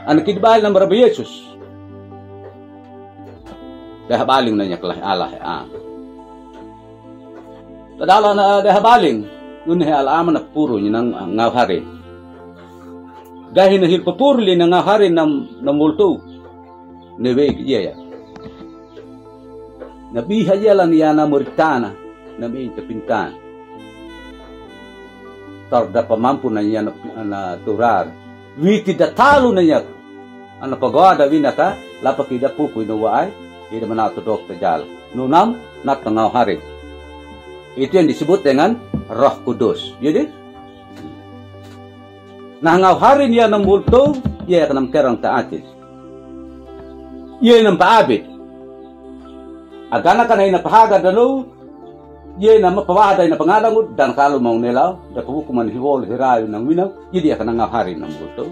anak kidbal ng Rabbi Yesus. Dahabaling na niya kalah Allah ya. Tadala na dahabaling, ngunhi alaman na puro niya ng ngawhari. Dahil nahil papurli ng ngawhari ng multo. Neweg iya ya. Nabiha yalan niya na Muritana. Nabi kapintan. Tarda pamampu na niya na turar. Witi da talo na niya. Ano pagawa da winaka, lapakida pupuy no waay, hindi manato dokter jal. Nunam, natangaw hari. Itu yang disebut dengan Roh Kudus. Jadi, nangaw hari niya ng multo, iya kanang kerang taatis. Iya ng paabit. Agana ka na inapahaga dalo, ye na mapawaday na pangalangot dan kalau mau nelaw da hukuman hiwol hirayo ng winaw jadi akan ngahari ng multo.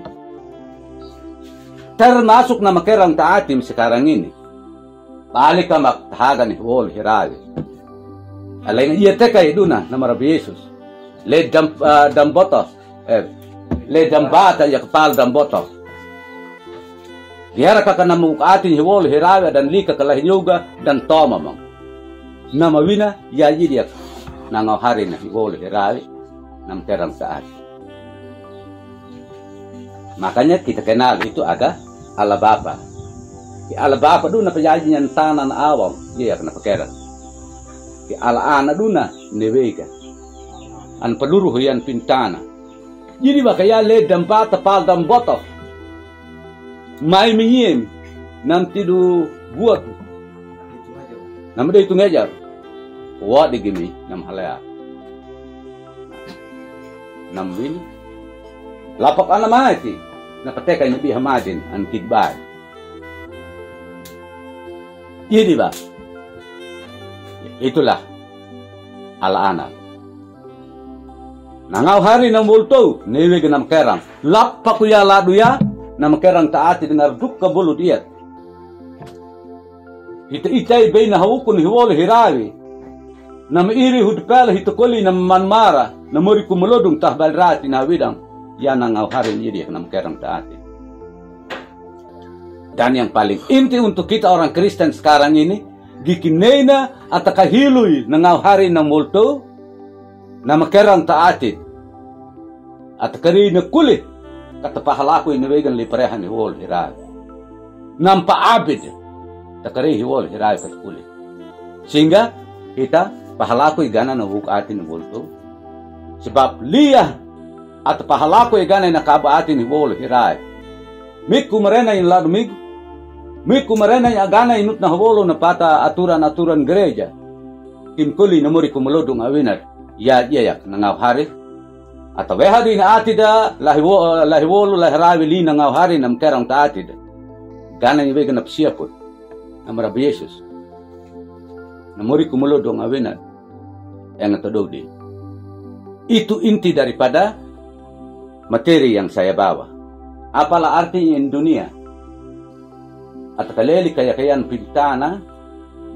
Termasuk na makerang taatim sekarang ini. Balik ka maktahagan hiwol hirayo. Alay nga iya teka iduna na Rabbi Yesus. Le damboto. Le dambata ya kapal damboto. Diara ka na mukatin hiwol hirayo dan lika kalahin yoga dan tomamang. Na mawina yaji dia nangaw hari na higol hirawi ng terang saat. Makanya kita kenal itu ada alabapa. Di alabapa doon na payaji niyan tanan awam, iya na pakera. Di alaana doon na nevega. An paluruho yan pintana. Jadi ba kaya le dambata pal damboto. May miyem nam tidu buat. Namanya itu ngajar. Wah digimi nam halaya. Nambil. Lapak ana mati. Napateka nabi hamadin an kidbay. Ini ba? Itulah ala-ana. Nangaw hari na multo, niwig na makerang. Lapa kuya laduya, na makerang taati dengar duk ka bulut iyat. Hita itay bay na hawukun hiwol hirawi. Na mairi hudpala hitukuli na manmara, na muri kumulodong tahbal rati na widang. Yan nangaw hari niya na makerang taati. Dan yang paling inti untuk kita orang Kristen sekarang ini, gikinena at kahiloy nangaw hari na multo, na makerang taatit at kari na kulit katapahalakoy na wegan liparehan ni Wol Hiray nampaabid takari hiwol Hiray kat kulit sehingga kita pahalakoy gana na hukatin ni Wolto sebab liya at pahalakoy gana na kabaatin ni Wol Hiray mik kumarena yung ladumig mik kumarena yung agana inut na hawolo na pata aturan-aturan gereja kimkuli na muri kumalodong awinat ya yak nangaw hari atau hari na atida lahiwolo lahirawi li nangaw hari na mkerang taatid gana yung vegan napsiyapod na marabi Yesus na muri kumulodong awinat yang natododi itu inti daripada materi yang saya bawa apalah artinya in dunia at kaleli kaya-kayan pintana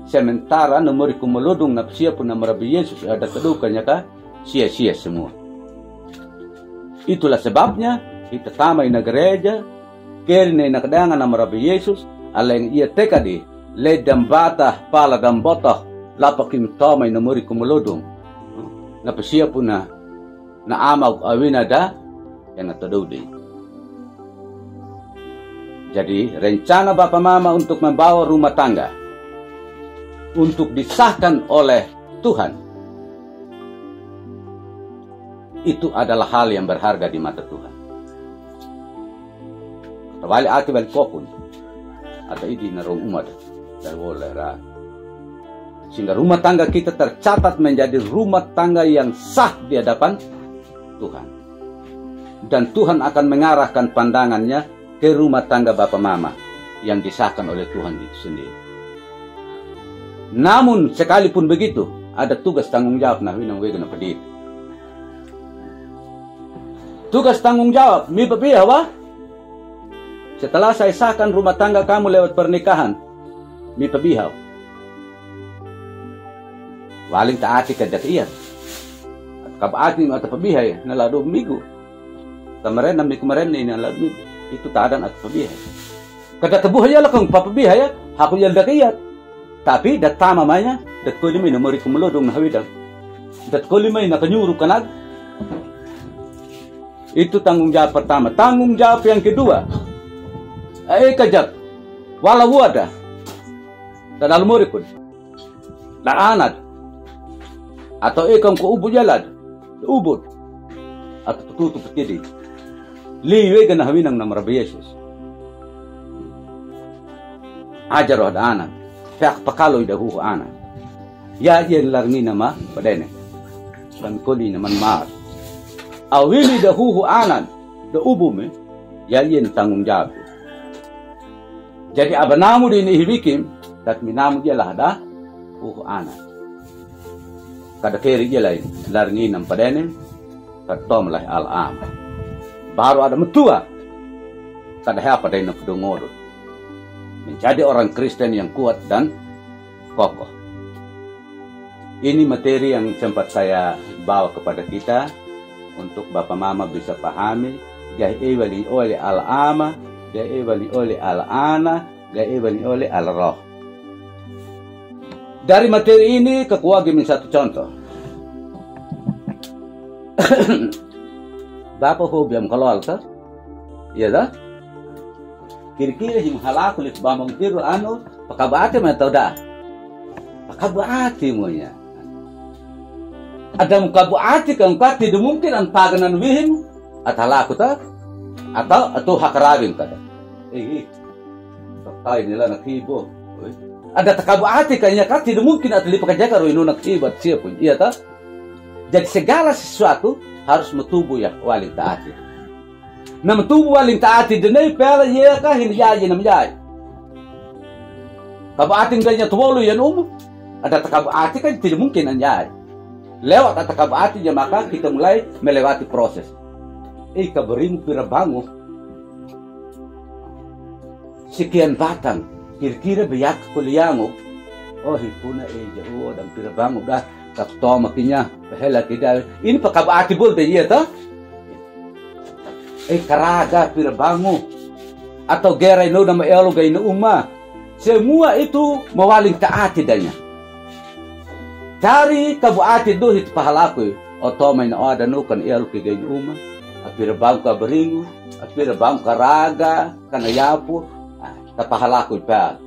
sementara nomor kumulodong na siya po na marabi Yesus ada kadukannya ka sia-sia semua. Itulah sebabnya kita tamay na gereja keri na inakadangan na marabi Yesus alain iya tekadi ledam bata pala dam botah lapakin tamay na mori kumulodong na siya po na amag awinada yang natododi. Jadi rencana Bapak Mama untuk membawa rumah tangga untuk disahkan oleh Tuhan itu adalah hal yang berharga di mata Tuhan. Tawali ati bal kokun atau idi na umat dari wolera sehingga rumah tangga kita tercatat menjadi rumah tangga yang sah di hadapan Tuhan dan Tuhan akan mengarahkan pandangannya ke rumah tangga Bapak Mama yang disahkan oleh Tuhan itu sendiri. Namun sekalipun begitu, ada tugas tanggung jawab na winang wegan na pedit. Tugas tanggung jawab, mi papihawa. Setelah saya sahkan rumah tangga kamu lewat pernikahan, mi pabihaw. Waling taati kadak iyan. At kabaati mo at pabihay na lado migo. Tamaren na mi kumaren na lado migo. Itu taadan at pabihay. Kada tabuhay ala kang papabihay, hako yal dakiyat. Tapi dat tama maya, dat ko limay na mori kumulodong na hawidang. Dat ko limay na kanyuro kanag. Itu tanggung jawab pertama. Tanggung jawab yang kedua. Ay kajak. Wala wada. Tadal mori kun. Laanad. Atau ikang ko ubod yalad. Ubod. At tututup petidi. Liwe na hawinang na marabi Yesus. Ajar wad anak. Pihak pakaloy dahu ana. Ya yen larni nama padene. Bangkoli naman maar. Awili dahu anan da ubume ya yen tanggung jawab. Jadi abanamu din ihibikim tat minamu dia lah da ana. Kada keri dia lain larni nam padene katom lah al-am. Baru ada metua. Kada ha padene kudongoro. Menjadi orang Kristen yang kuat dan kokoh. Ini materi yang sempat saya bawa kepada kita untuk Bapak Mama bisa pahami. Gaibali oleh al-ama, gaibali oleh al-ana, gaibali oleh al-roh. Dari materi ini kekuagimin satu contoh. Bapak hobi am kalau alta, iya dah? Kira-kira him halaku lit bamang tiru ano pakabaati mo tau da pakabaati mo ya ada mukabaati kang pati do mungkin ang paganan wihim at halaku ta atau hakarabin ka tayo nila nakibo ada takabaati kanya kati do mungkin at lipakajaga ro ino nakibat siya pun iya ta jadi segala sesuatu harus metubuh ya wali taati na matubu waling taati dinay pera iya ka hinyayi namjay. Kabuatin kanya tuwolo yan Ada kabuati kan tidak mungkin anjay. Lewat ada kabuati ya maka kita mulai melewati proses. Kabering pirabango. Sekian batang, kira-kira beyak kuliango. Oh hipuna jauh dan pirabango dah kakto makinya behela tidak. Ini pa kabuati bol de iya ta? Karaga pirabango atau gerai no nama elo gay na semua itu mawaling taati danya. Cari kabuati do hit pahalakoy oto may na ada no kan elo kay gay na apirabang ka beringu apirabang karaga kanayapo tapahalakoy pa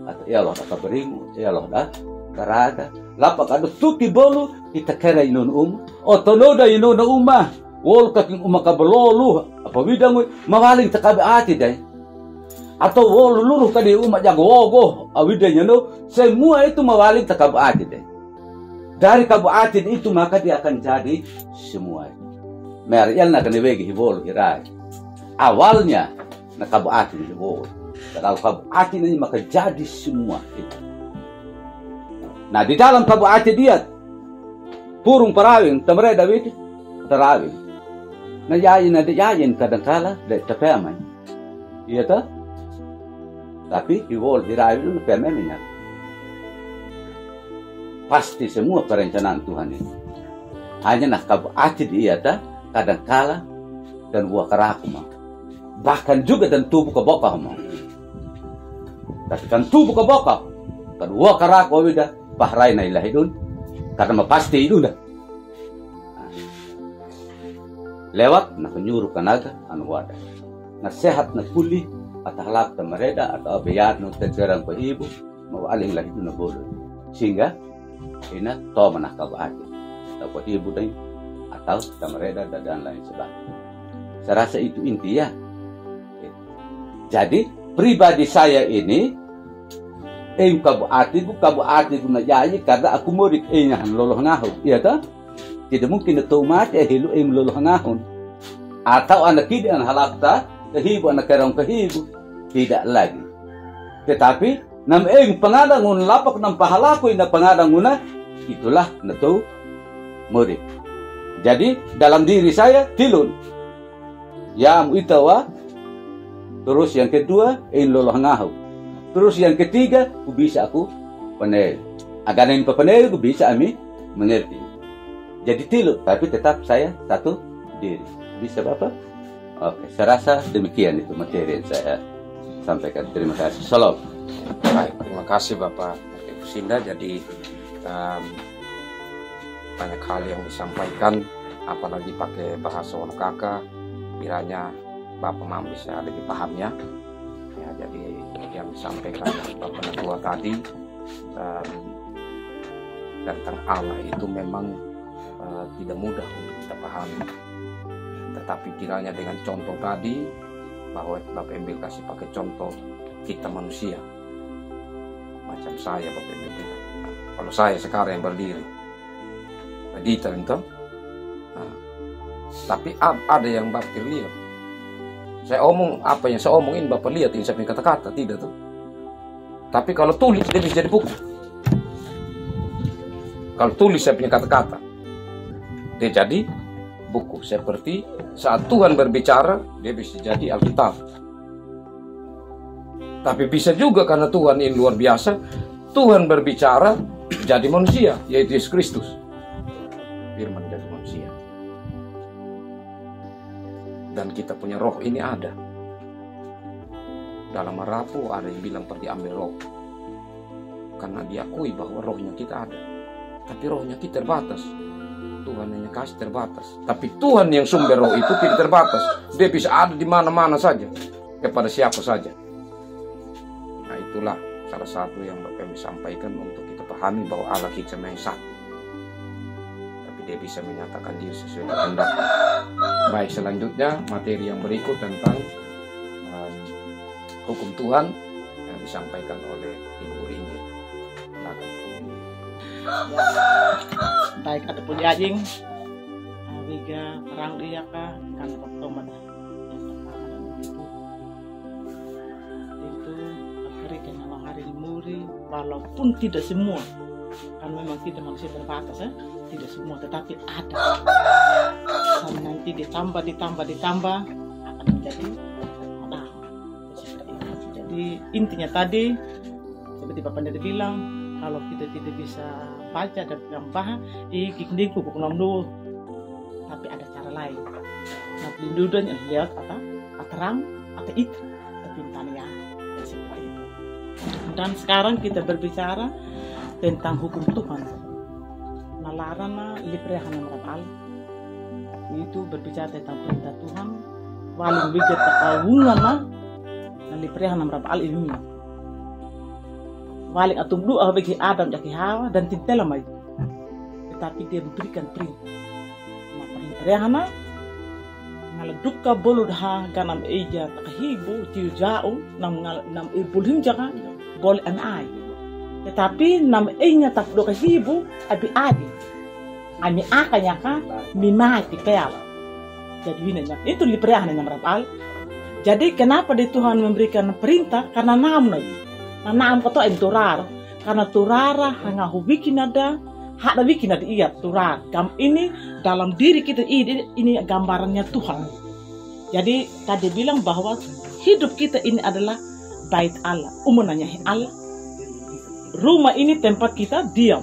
at elo ka beringu elo da karaga lapak ado tuki bolu kita kera inon oto no da inon na wol kaking kabalolu apa bidang mawaling takabuati day atau wol luluh kadi jago awidanya no semua itu mawaling takabuati day. Dari kabuatin itu maka dia akan jadi semua. Merial na kanewegi hibol hirai. Awalnya na kabuatin hibol. Kalau kabuatin ini maka jadi semua itu. Nah di dalam kabuatin dia purung parawing tamre David tarawing. Na yayin kadangkala de tapeman. Iya ta? Tapi hibol hirai itu pemeninya. Pasti semua perencanaan Tuhan ini. Hanya nak kabuati dia kadangkala dan buah keraku mah. Bahkan juga dan tubuh kebokah mah. Tapi kan tubuh kebokah. Kan buah keraku sudah pahrai na ilahi dun. Karena mah pasti itu dah. Lewat nak nyuruh kanaga anu wadah. Nasihat nak kuli atau halak tamareda atau abiyat nu terjerang ke ibu mau aling lagi dun na bolo. Sehingga ina to manah kabuati atau ibu dan atau tamareda dan lain sebagainya. Saya rasa itu inti ya. Jadi pribadi saya ini kabuati ku na yayi karena aku murid nyahan loloh ngahon. Iya ta? Tidak mungkin itu mati hilu loloh ngahon. Atau anak kidi an halakta kehibu anak kerong kehibu tidak lagi. Tetapi nam pangadangun lapak nam pahalakoy na pangadanguna itulah nato murid. Jadi dalam diri saya tilun. Ya itawa. Terus yang kedua loloh ngahaw. Terus yang ketiga ku bisa aku panel. Aganin pa panel ku bisa ami mengerti. Jadi tilun tapi tetap saya satu diri. Bisa Bapak? Oke, saya rasa demikian itu materi yang saya sampaikan. Terima kasih. Salam. Baik, terima kasih Bapak Ibu Sinda. Jadi banyak hal yang disampaikan, apalagi pakai bahasa orang kakak, kiranya Bapak Mam bisa lebih pahamnya. Ya, jadi yang disampaikan Bapak Natua tadi tentang Allah itu memang tidak mudah untuk kita pahami. Tetapi kiranya dengan contoh tadi, bahwa Bapak Emil kasih pakai contoh kita manusia. Macam saya Bapak Emil bilang. Kalau saya sekarang yang berdiri. Detail itu. Nah, tapi ada yang Bapak lihat. Saya omong apa yang saya omongin Bapak lihat ini saya punya kata-kata. Tidak tuh. Tapi kalau tulis dia bisa jadi buku. Kalau tulis saya punya kata-kata, dia jadi buku. Seperti saat Tuhan berbicara, dia bisa jadi Alkitab. Tapi bisa juga karena Tuhan ini luar biasa, Tuhan berbicara jadi manusia, yaitu Yesus Kristus. Firman jadi manusia. Dan kita punya roh ini ada. Dalam Marapu ada yang bilang pergi ambil roh. Karena diakui bahwa rohnya kita ada. Tapi rohnya kita terbatas. Tuhan hanya kasih terbatas. Tapi Tuhan yang sumber roh itu tidak terbatas. Dia bisa ada di mana-mana saja. Kepada siapa saja. Nah itulah salah satu yang kami sampaikan untuk kita pahami bahwa Allah kita yang satu. Tapi dia bisa menyatakan diri sesuai kehendak. Baik, selanjutnya materi yang berikut tentang hukum Tuhan yang disampaikan oleh Ibu Ringgit. Baik ataupun jajing Wiga perang dia kah kan pertemuan itu akhirnya kalau hari mur memberi walaupun tidak semua, kan memang kita manusia terbatas ya, tidak semua, tetapi ada. Dan nanti ditambah akan menjadi nah, jadi intinya tadi seperti Bapak Pendeta bilang, kalau kita tidak bisa baca dan gambar ikik buku nomor, tapi ada cara lain. Nah, pelindungan yang lihat atau terang atau itu kepintaran seperti itu. Dan sekarang kita berbicara tentang hukum Tuhan. Nalarana liprehan meral itu berbicara tentang perintah Tuhan. Walau begitu takawungan na liprehan meral ini. Walau atum dua bagi Adam dan Hawa dan tintela mai. Tetapi dia memberikan perintah. Nah, perintah ngaladukka boludha ganam eja takahibu tiu jauh nam ibulhim jaka bol anai. Tetapi nam enya tak dokahibu abi adi. Ami akanya ka mimati kayala. Jadi winanya itu liprehan yang merapal. Jadi kenapa di Tuhan memberikan perintah? Karena nam lagi. Nah nam koto enturar. Karena turara hanga hubikin ada. Hak da bikin ada iya turar. Gam ini dalam diri kita ini gambarannya Tuhan. Jadi tadi bilang bahwa hidup kita ini adalah bait Allah. Umunanya Allah. Rumah ini tempat kita diam.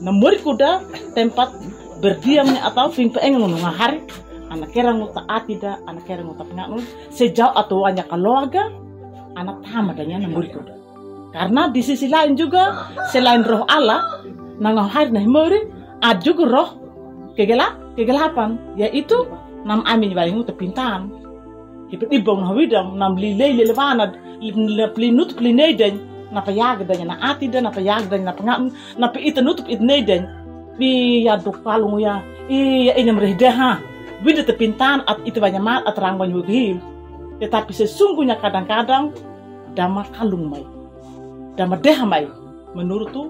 Namuri kuda tempat berdiamnya atau fing pengen hari. Anak kira nguta atida, anak kira nguta penganut. Sejauh atau hanya keluarga, anak tamadanya namuri kuda. Karena di sisi lain juga selain roh Allah, nangohari nahimuri, ada juga roh kegelapan, yaitu nam amin baling tepintan. Hipit ibong hawidam nam lilei lelewana plinut plineden na payagdanya na atida na payagdanya na pangam na piitanutup itneden bi yaduk palung ya iya inam rehdeha bida tepintan at itu banyak mat at rang banyu hil. Tetapi sesungguhnya kadang-kadang dama kalung mai dama deha mai menurut tu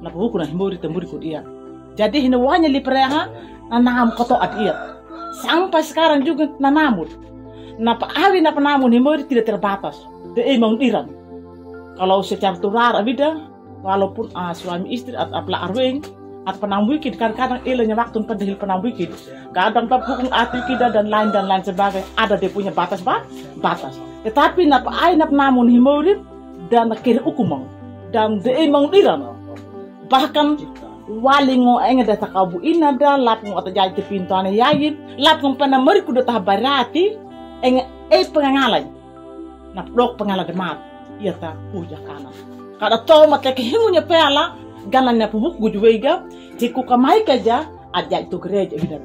na buku na himuri temuri ku dia. Jadi hinawanya lipreha nanam koto at iya sampai sekarang juga nanamut. Napa awi napa namun himuri tidak terbatas. De emang diran. Kalau secara turar abida, walaupun suami istri atau apla arweng atau penambukid kadang-kadang ilahnya waktu pendahil penambukid. Kadang bab hukum ati kita dan lain sebagainya ada dia punya batas. Tetapi napa ai napa namun himuri dan kira hukumang dan de emang diran. Bahkan walingo enga data kabu inada lapung atau jadi pintuannya yayin lapung penamuri kuda tahabarati enga pengangalan na dok pengalan demat iya ta puja kanan kada to make kehimunya pela ganan na pubuk gujuwega tiku kamai kaja aja itu gereja bidan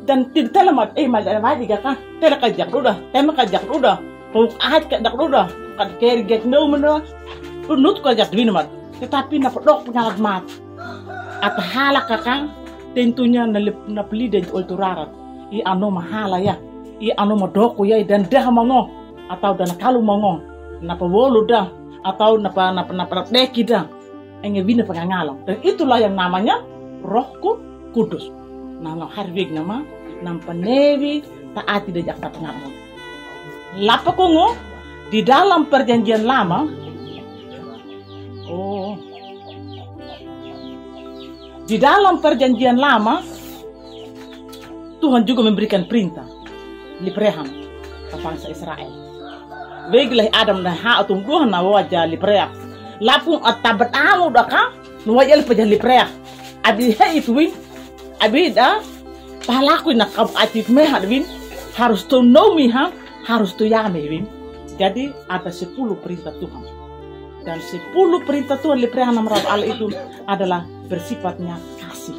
dan tidalamat mal wadi ka tela kajak udah tema kajak udah puk ahad kadak udah kad keri get no meno nut kajak dinamat tetapi na dok pengalan mat at halak kakang tentunya na peli dan ulturarat I ano mahala ya I ano madoko ya dan dah mango atau dan kalu mango napa wolu dah atau napa deki dah enge bina pengangalang dan itulah yang namanya Roh Kudus. Nah harwig nama nampa nevi taati da jakta pengamon. Lapa kongo di dalam perjanjian lama di dalam perjanjian lama Tuhan juga memberikan perintah liprehan ke bangsa Israel. Begilah Adam dan Hawa tumbuhan na wajah lipreah. Lapung atabat amu daka nuwajal pajah lipreah. Abi ituin abi dah palaku nak kau atif mehadwin harus tu nomi harus tu yamewin. Jadi ada 10 perintah Tuhan dan 10 perintah Tuhan lipreah namrab Allah itu adalah bersifatnya kasih.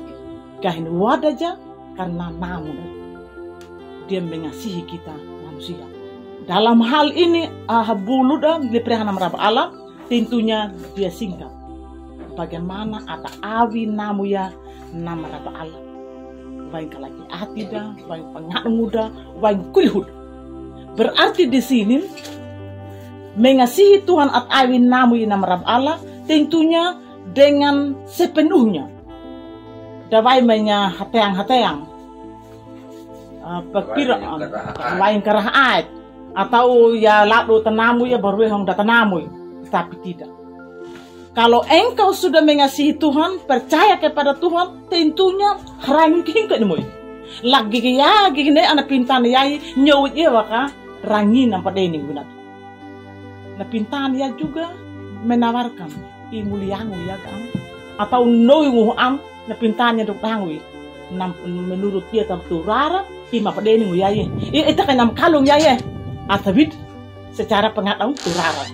Kahin wadaja karena namun dia mengasihi kita manusia. Dalam hal ini bulu dan liprehan namrab Allah tentunya dia singkat. Bagaimana ada awi namuya namrab Allah. Baik lagi atida, baik pengat muda, baik kulihud. Berarti di sini mengasihi Tuhan at awi namuya namrab Allah tentunya dengan sepenuhnya. Dawai menya hateang perkiraan lain kerahat atau ya lalu tenamu ya baru yang dah tenamu tapi tidak Kalau engkau sudah mengasihi Tuhan, percaya kepada Tuhan, tentunya rangin ke nemu. Lagi ya gini anak pintan yai nyawut ya waka rangin nampak deni guna. Na pintan ya juga menawarkan imuliangu ya kan atau noingu am na pintannya dok tangwi. Menurut dia terturara ima pada deni yai. Itu kan nam kalung yai. Atawid secara pengatau turara.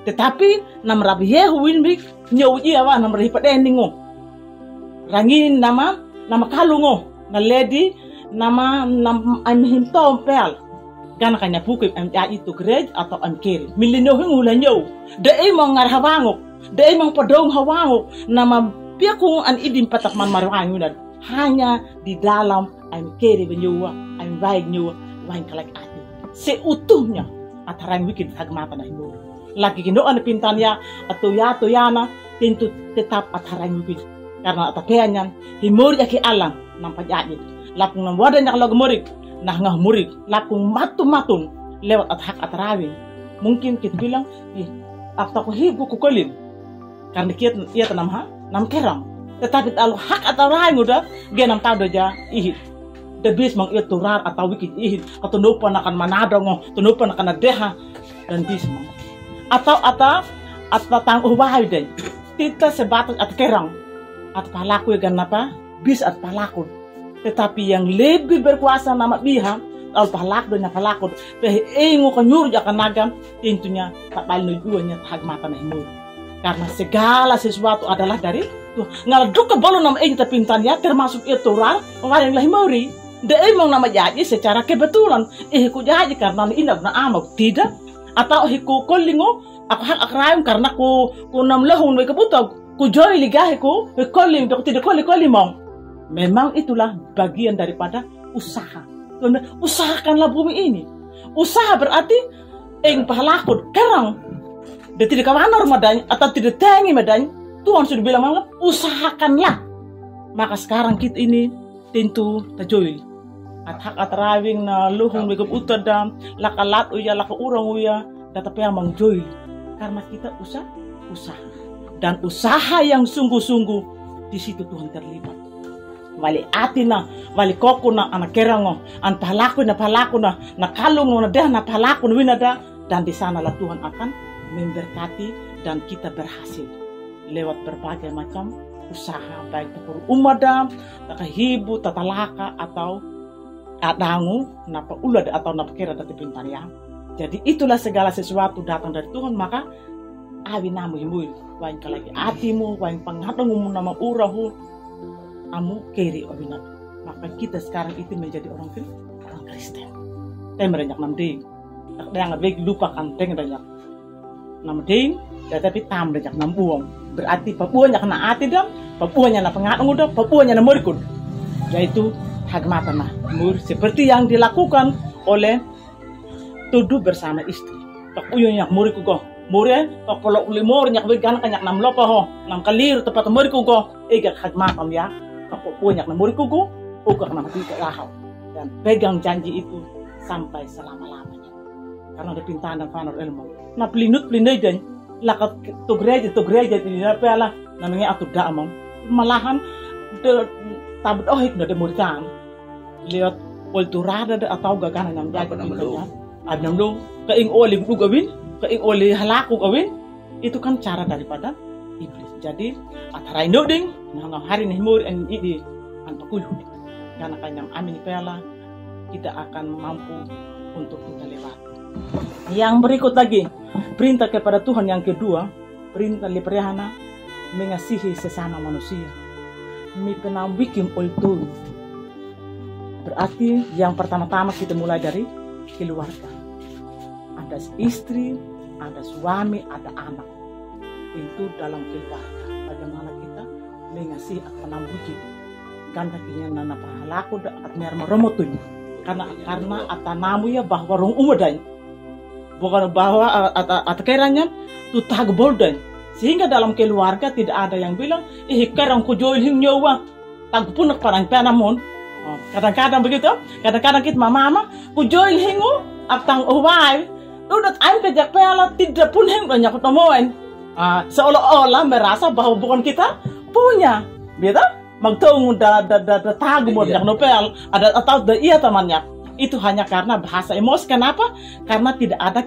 Tetapi nam rabi yehuin bik nyawut ya wa nam rabi pada deni ngo. Rangin nama kalungo. Na lady nama am himto pel gan kanya puke am itu grade atau am kiri milino hula nyo de imong ngar hawango de imong podong hawango nama piakung an idin patak man marwangu dan hanya di dalam am kiri benyowa am baik nyowa wain kalak ati seutuhnya atarang wikin hagmata na himo lagi kindo an pintannya atau yana tentu tetap atarang wikin karena atapeanyan himur yaki alang nampak jadi lapung nam wadah nyak log murik nah ngah murik lapung matun lewat hak atarawing mungkin kita bilang after aku hibu kukolin karena kita ia nam kerang tetapi kalau hak atarawing udah genam tahu doja ihit debis mang ia turar atau wikit ihit atau nupa nakan manadongo tunupa nakan deha dan bismang atau tangguh wahai deh kita sebatas at kerang at palaku gan apa bis at palakun tetapi yang lebih berkuasa nama biha al palakun nya palakun teh engo kanyur ja kanagan tentunya tak balno juanya hagmata na himur karena segala sesuatu adalah dari Tuhan ngaladuk ke balo nama ing pintan ya termasuk itu rar yang lah himuri de emang nama jadi secara kebetulan ku jadi karena indah na amak tidak atau ku kolingo aku hak akraim karena ku nam lahun we kebutog ku joy ligahe ku kolim dok tidak kolimong. Memang itulah bagian daripada usaha. Usahakanlah bumi ini. Usaha berarti pahalakun kerang. Dia tidak kawana madanya atau tidak tengi madanya. Tuhan sudah bilang usahakanlah. Maka sekarang kita ini tentu terjoy. Hak atarawing na luhung begep utadam, lakalat uya laka urang uya, tetapi yang mengjoy. Karena kita usaha. Dan usaha yang sungguh-sungguh di situ Tuhan terlibat. Wali atina, wali kokuna, anak kerango, an palakuna, na kalung na dah na palakun winada, dan di sanalah Tuhan akan memberkati dan kita berhasil lewat berbagai macam usaha baik itu umada, takahibu, tatalaka atau adangu, napa ulad atau napa kira dari pintarya. Jadi itulah segala sesuatu datang dari Tuhan maka awi namu himui, wain kalagi atimu, wain panghatangu nama urahu. Amu kiri obinat maka kita sekarang itu menjadi orang Kristen. Merenyak nam ding, tak ada yang lupakan deng renyak nam ding, tetapi tam renyak nam buang berarti papuanya kena ati dam, papuanya na pengatung udah, papuanya na murikun, yaitu hagmata nah mur seperti yang dilakukan oleh tuduh bersama istri. Papuanya muriku go, mure pakpolok limor nyak began kanyak nam lopa ho, nam kalir tepat muriku go, egak hagmatam ya. Aku punya namuri kuku, ukur nama tidak lahau dan pegang janji itu sampai selama-lamanya. Karena ada pintaan dan fanor ilmu. Nah pelinut dan lakat tu gereja tidak pela namanya atu damang malahan tabut ohik na demurikan lihat kulturada atau gagana nam jaga pintaannya. Adnam lo keing oli gugawin, keing oli halaku gawin itu kan cara daripada iblis. Jadi atarai noding nah hari nih mur en idi antakulu karena kanyam amin pela kita akan mampu untuk kita lewati. Yang berikut lagi perintah kepada Tuhan yang kedua, perintah liperhana mengasihi sesama manusia. Mi penam wikim oltu. Berarti yang pertama-tama kita mulai dari keluarga. Ada istri, ada suami, ada anak. Itu dalam keluarga bagaimana kita mengasihi atau menambuki ganda kinya nana pahalaku at merma romotun karena atanamu ya bahwa rong umudan bukan bahwa atakeranya tu tagboldan sehingga dalam keluarga tidak ada yang bilang kerang ku joil hing nyawa tagpunak parang penamon. Kadang-kadang begitu, kadang-kadang kita mama ku joil hingu atang uwai udat aim kejak pela tidak pun hing banyak ketemuan. Seolah-olah merasa bahwa bukan kita punya, gitu? Magtong da tago mo yang nopel ada atau iya temannya. Itu hanya karena bahasa emosi. Kenapa? Karena tidak ada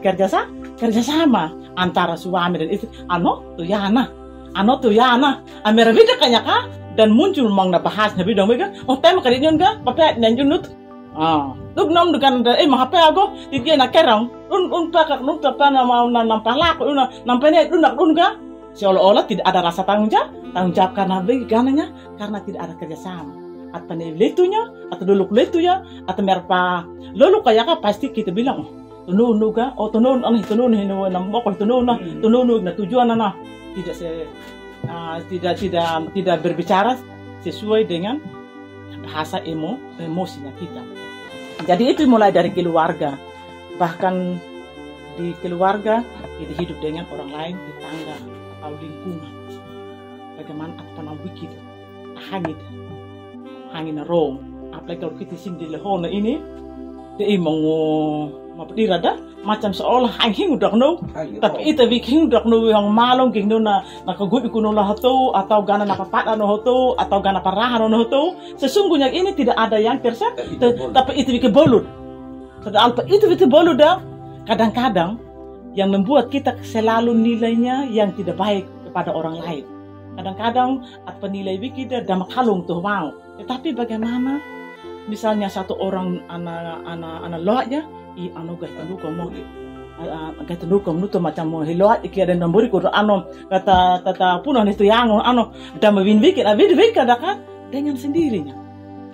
kerjasama antara suami dan istri. Ano tuh yana, amera bida kanyaka dan muncul mang na bahas na bidang mereka. Oh tema kalian ga, papai nanjunut. Tuk nom dukan da mahape ago, tiga na kerang. Pakak na mau nampalak, nampene unak ga. Seolah-olah tidak ada rasa tanggung jawab karena begananya, karena tidak ada kerjasama. Atau letunya, atau dulu letunya, atau merpa lalu kayak pasti kita bilang, tunun ga, tunun na tujuan na tidak berbicara sesuai dengan bahasa emosinya kita. Jadi itu mulai dari keluarga, bahkan di keluarga kita hidup dengan orang lain, tetangga atau lingkungan. Bagaimana apa wikid hangin rong. Apalagi kalau kita sini di lehona ini, dia mau dirada macam seolah hanging udah no, tapi itu bikin udah no yang malong gini na kagut ikuno lah tu atau gana napapat no tu atau gana parahan no tu. Sesungguhnya ini tidak ada yang tapi itu bikin bolut. Padahal itu bikin bolut dah. Kadang-kadang yang membuat kita selalu nilainya yang tidak baik kepada orang lain. Kadang-kadang apa nilai kita dah makalung tuh mau. Tetapi bagaimana misalnya satu orang anak loaknya anu gay tanu komo gay tanu komo nuto macam mo hiloat iki ada nombor ko kata punah itu yang dah mewin bikin kan dengan sendirinya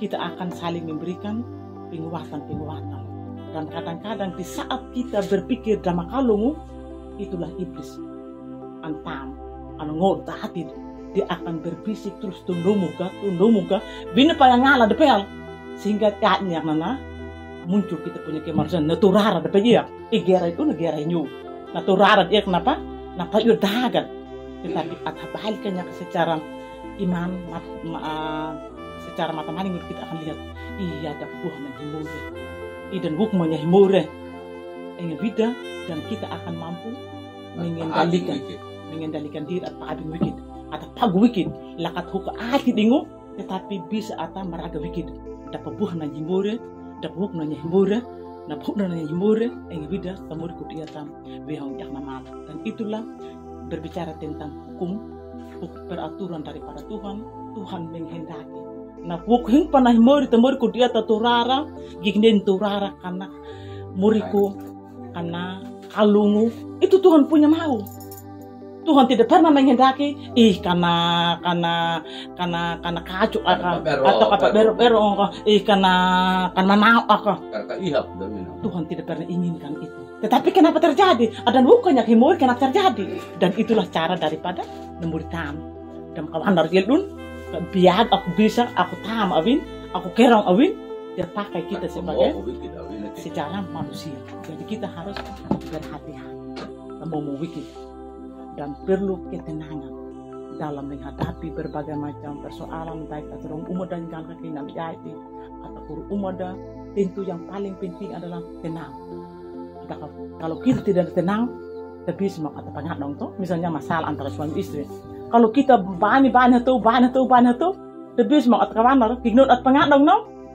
kita akan saling memberikan penguatan dan kadang-kadang di saat kita berpikir dah makalung itulah iblis antam ngota hati dia akan berbisik terus tunduk muka bina payang ngala depel sehingga katnya mana muncul kita punya kemanusiaan naturara depe dia negara itu negara new naturara dia kenapa yur dagat tetapi balikannya secara iman secara matematik kita akan lihat iya ada buah menghimure dan hukmanya himure vida dan kita akan mampu mengendalikan diri atau abing wikid atau pagu wikid lakat huka hati dingu tetapi bisa atau meraga wikid dapat buah na himure dapat hukmanya himure na hukmanya himure vida tamur kudiatan behong yang nama dan itulah berbicara tentang hukum peraturan daripada Tuhan menghendaki na hukum panah himure tamur kudiata turara gignen turara karena muriku karena kalungu itu Tuhan punya mau. Tuhan tidak pernah menghendaki karena kacuk atau kata bero karena manau Tuhan tidak pernah inginkan itu. Tetapi kenapa terjadi? Ada bukannya himur kenapa terjadi? Dan itulah cara daripada nemuritan dan kawan dari dun biar aku bisa aku tam awin aku kerang awin dia pakai kita sebagai secara manusia. Jadi kita harus berhati-hati mau wikid dan perlu ketenangan dalam menghadapi berbagai macam persoalan baik atau umat dan jangka keinginan jadi atau umat tentu yang paling penting adalah tenang. Kalau kita tidak tenang, tapi semua kata banyak dong tuh. Misalnya masalah antara suami istri. Kalau kita banyak tuh, tapi semua kata kawan ignore at banyak dong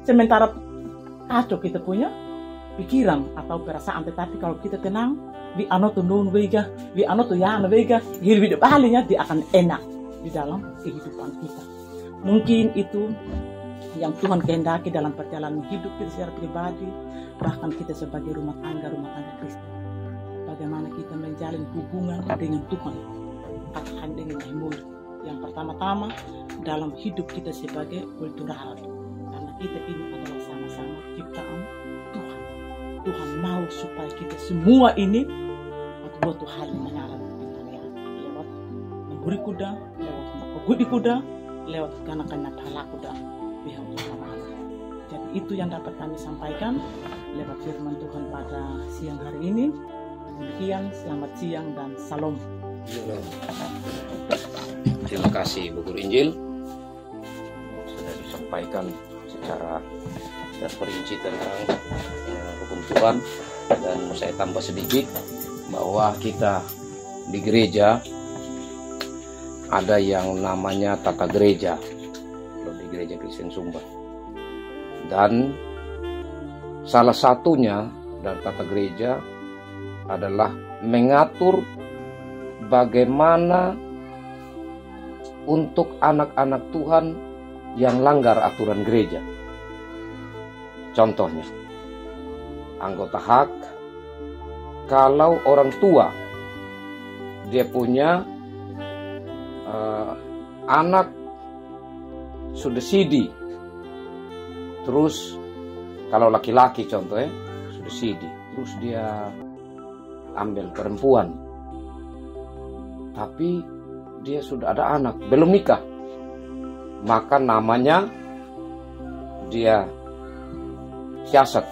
sementara kacau kita punya pikiran atau perasaan. Tetapi kalau kita tenang, di ano tuh nun vega, di ano tuh yana vega, hidup balinya dia akan enak di dalam kehidupan kita. Mungkin itu yang Tuhan kehendaki dalam perjalanan hidup kita secara pribadi, bahkan kita sebagai rumah tangga Kristen. Bagaimana kita menjalin hubungan dengan Tuhan, katakan dengan himur. Yang pertama-tama dalam hidup kita sebagai kultural, karena kita ini adalah sama-sama ciptaan Tuhan. Tuhan mau supaya kita semua ini buat Tuhan mengarang lewat memberi kuda, lewat menggudi kuda, lewat karena pahala kuda. Jadi itu yang dapat kami sampaikan lewat firman Tuhan pada siang hari ini. Demikian, selamat siang dan salam. Terima kasih Bu Guru Injil sudah disampaikan secara terperinci tentang hukum Tuhan, dan saya tambah sedikit bahwa kita di gereja ada yang namanya tata gereja kalau di gereja Kristen Sumba. Dan salah satunya dari tata gereja adalah mengatur bagaimana untuk anak-anak Tuhan yang langgar aturan gereja. Contohnya, anggota hak, kalau orang tua dia punya anak sudah sidi, terus kalau laki-laki contohnya sudah sidi, terus dia ambil perempuan, tapi dia sudah ada anak, belum nikah, maka namanya dia siasat.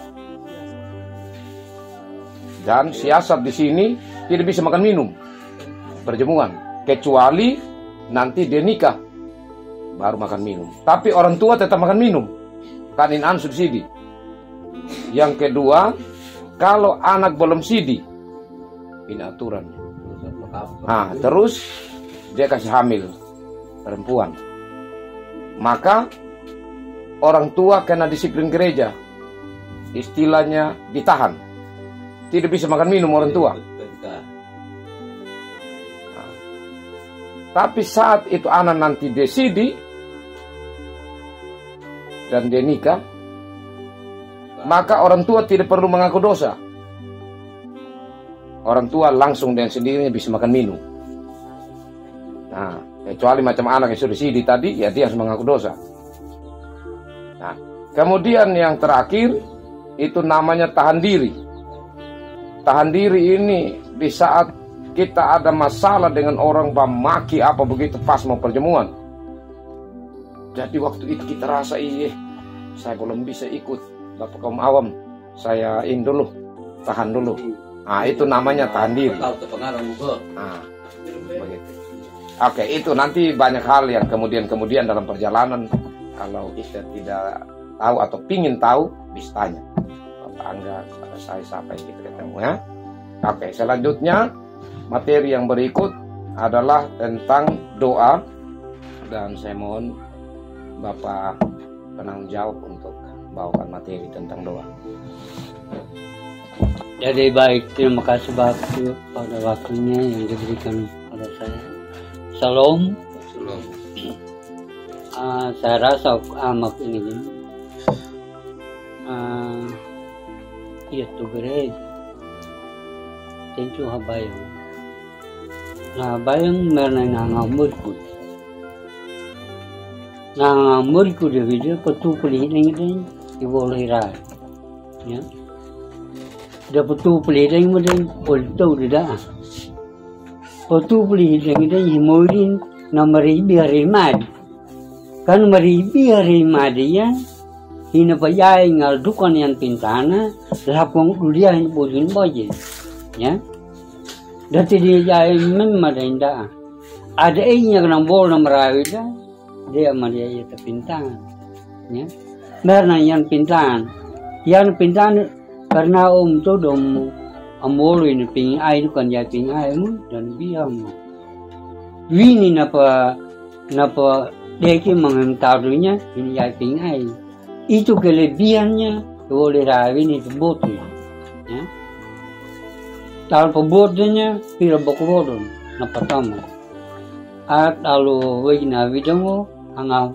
Dan siasat di sini tidak bisa makan minum, perjamuan, kecuali nanti dia nikah baru makan minum. Tapi orang tua tetap makan minum, kanin subsidi. Yang kedua, kalau anak belum sidi, ini aturannya. Nah, terus dia kasih hamil perempuan, maka orang tua kena disiplin gereja, istilahnya ditahan, tidak bisa makan minum orang tua. Nah, tapi saat itu anak nanti desidi dan dia nikah, maka orang tua tidak perlu mengaku dosa. Orang tua langsung dengan sendirinya bisa makan minum. Nah, kecuali macam anak yang sudah sidi tadi, ya dia harus mengaku dosa. Nah, kemudian yang terakhir itu namanya tahan diri. Tahan diri ini di saat kita ada masalah dengan orang maki apa begitu pas mau perjamuan. Jadi waktu itu kita rasa, saya belum bisa ikut Bapak kaum awam, saya dulu, tahan dulu. Nah, itu namanya tahan diri. Nah, begitu. Oke, itu nanti banyak hal yang kemudian dalam perjalanan, kalau kita tidak tahu atau pingin tahu, bisa tanya Bapak Angga, pada saya sampai kita ketemu ya. Oke, selanjutnya materi yang berikut adalah tentang doa, dan saya mohon Bapak penanggung jawab untuk bawakan materi tentang doa. Jadi baik, terima kasih Bapak pada waktunya yang diberikan pada saya. Salam. Saya rasa amat ini itu gereja tentu habayang. Nah, bayang merenang ngamurku. Nah, ngamurku dia video petu pelihing ini diboleh rai. Ya. Dia petu pelihing mungkin polto tidak. Petu pelihing ini himorin namari biarimad. Kan maribi harimad ya. Hina payai ngal dukan yang pintana lapong dulia yang bosin boje. Ya. Dati dia jai memadainda. Ada inya kena bol namrawida. Dia maria itu pintan. Ya. Karena yang pintan. Yang pintan karena tu dom amolo ini ping ai kan ya ping ai mu dan biang. Wini napa deki mengentarunya ini ya ping ai. Itu kelebihannya boleh rawin itu boti. Ya. Tal pebotnya pira bokvodon na patama. At lalu wajina widango angau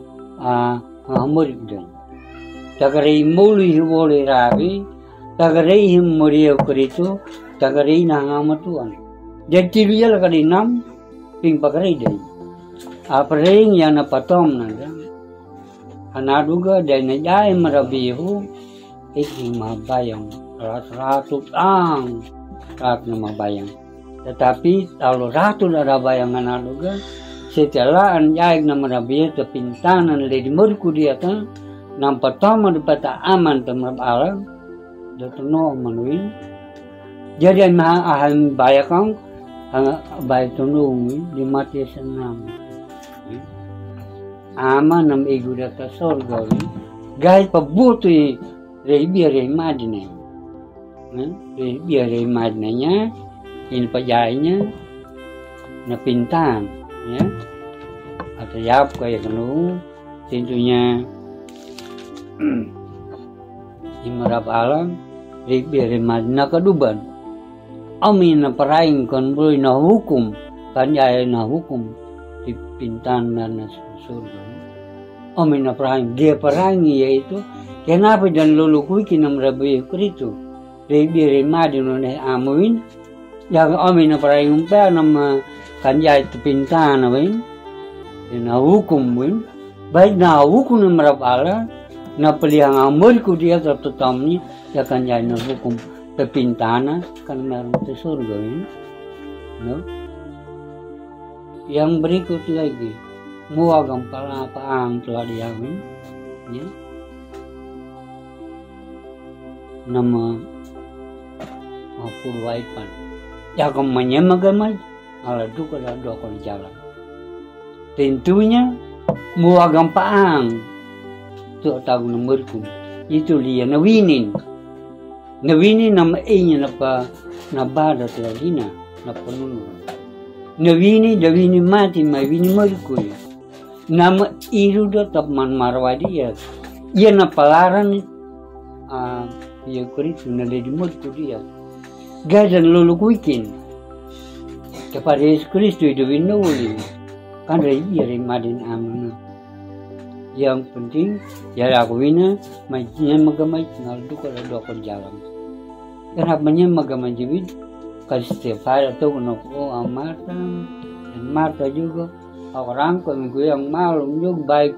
amurik dan. Tagari muli boleh rawi, tagari muria kuritu, tagari nangamatuan. Jadi dia lah kali 6 ping pagari dai. Apring yang na patom na. Anaduga dan najai marabihu iking mabayang ratu ang rat na mabayang. Tetapi kalau ratu ada bayangan anaduga setelah anjay na marabihu to pintanan ledi murku dia kan nampak tama dipata aman tempat alam datono manuin. Jadi aham bayakang bay tunung di mati senam. Ama nam ego data sorga gai pabutu rebi madne. Rebi madnanya ini pajainya na pintan ya. atau yap kayak kenu tentunya imarap alam biarin madina kaduban amin na paraing kon boy na hukum kan jaya na hukum di pintan dan surga amin na paraing dia parangi yaitu kenapa dan luluku kinam rabi kritu biarin madina na amuin yang amin na paraing umpa nama kan jaya di pintan amin na hukum win baik na hukum na marap ala na pelihang amul ku dia tertutamnya ya kan jaya na hukum pepintana kan meron sa surga yun. No? Yang berikut lagi muwag ang palapaang telah diawin ya. Nama mapurwaipan ya kemanya magamay ala duka da doko di jalan. Tentunya muwag ang paang itu tahu nomorku itu dia nawinin nama inya na bada telagina na penunu nawini mati mawini morku nama iru do tap man marwadi ya ia na palaran ya kuritu na ledi morku dia gadan lulukuikin kepada Yesus Kristus itu winuli kan iya madin amana yang penting ya aku wina majnya magamay ngaldo ko do ko jalan kenapa nya magamay jibid kasi setiap hari tuh ko ang Marta juga orang ko yang malum juga baik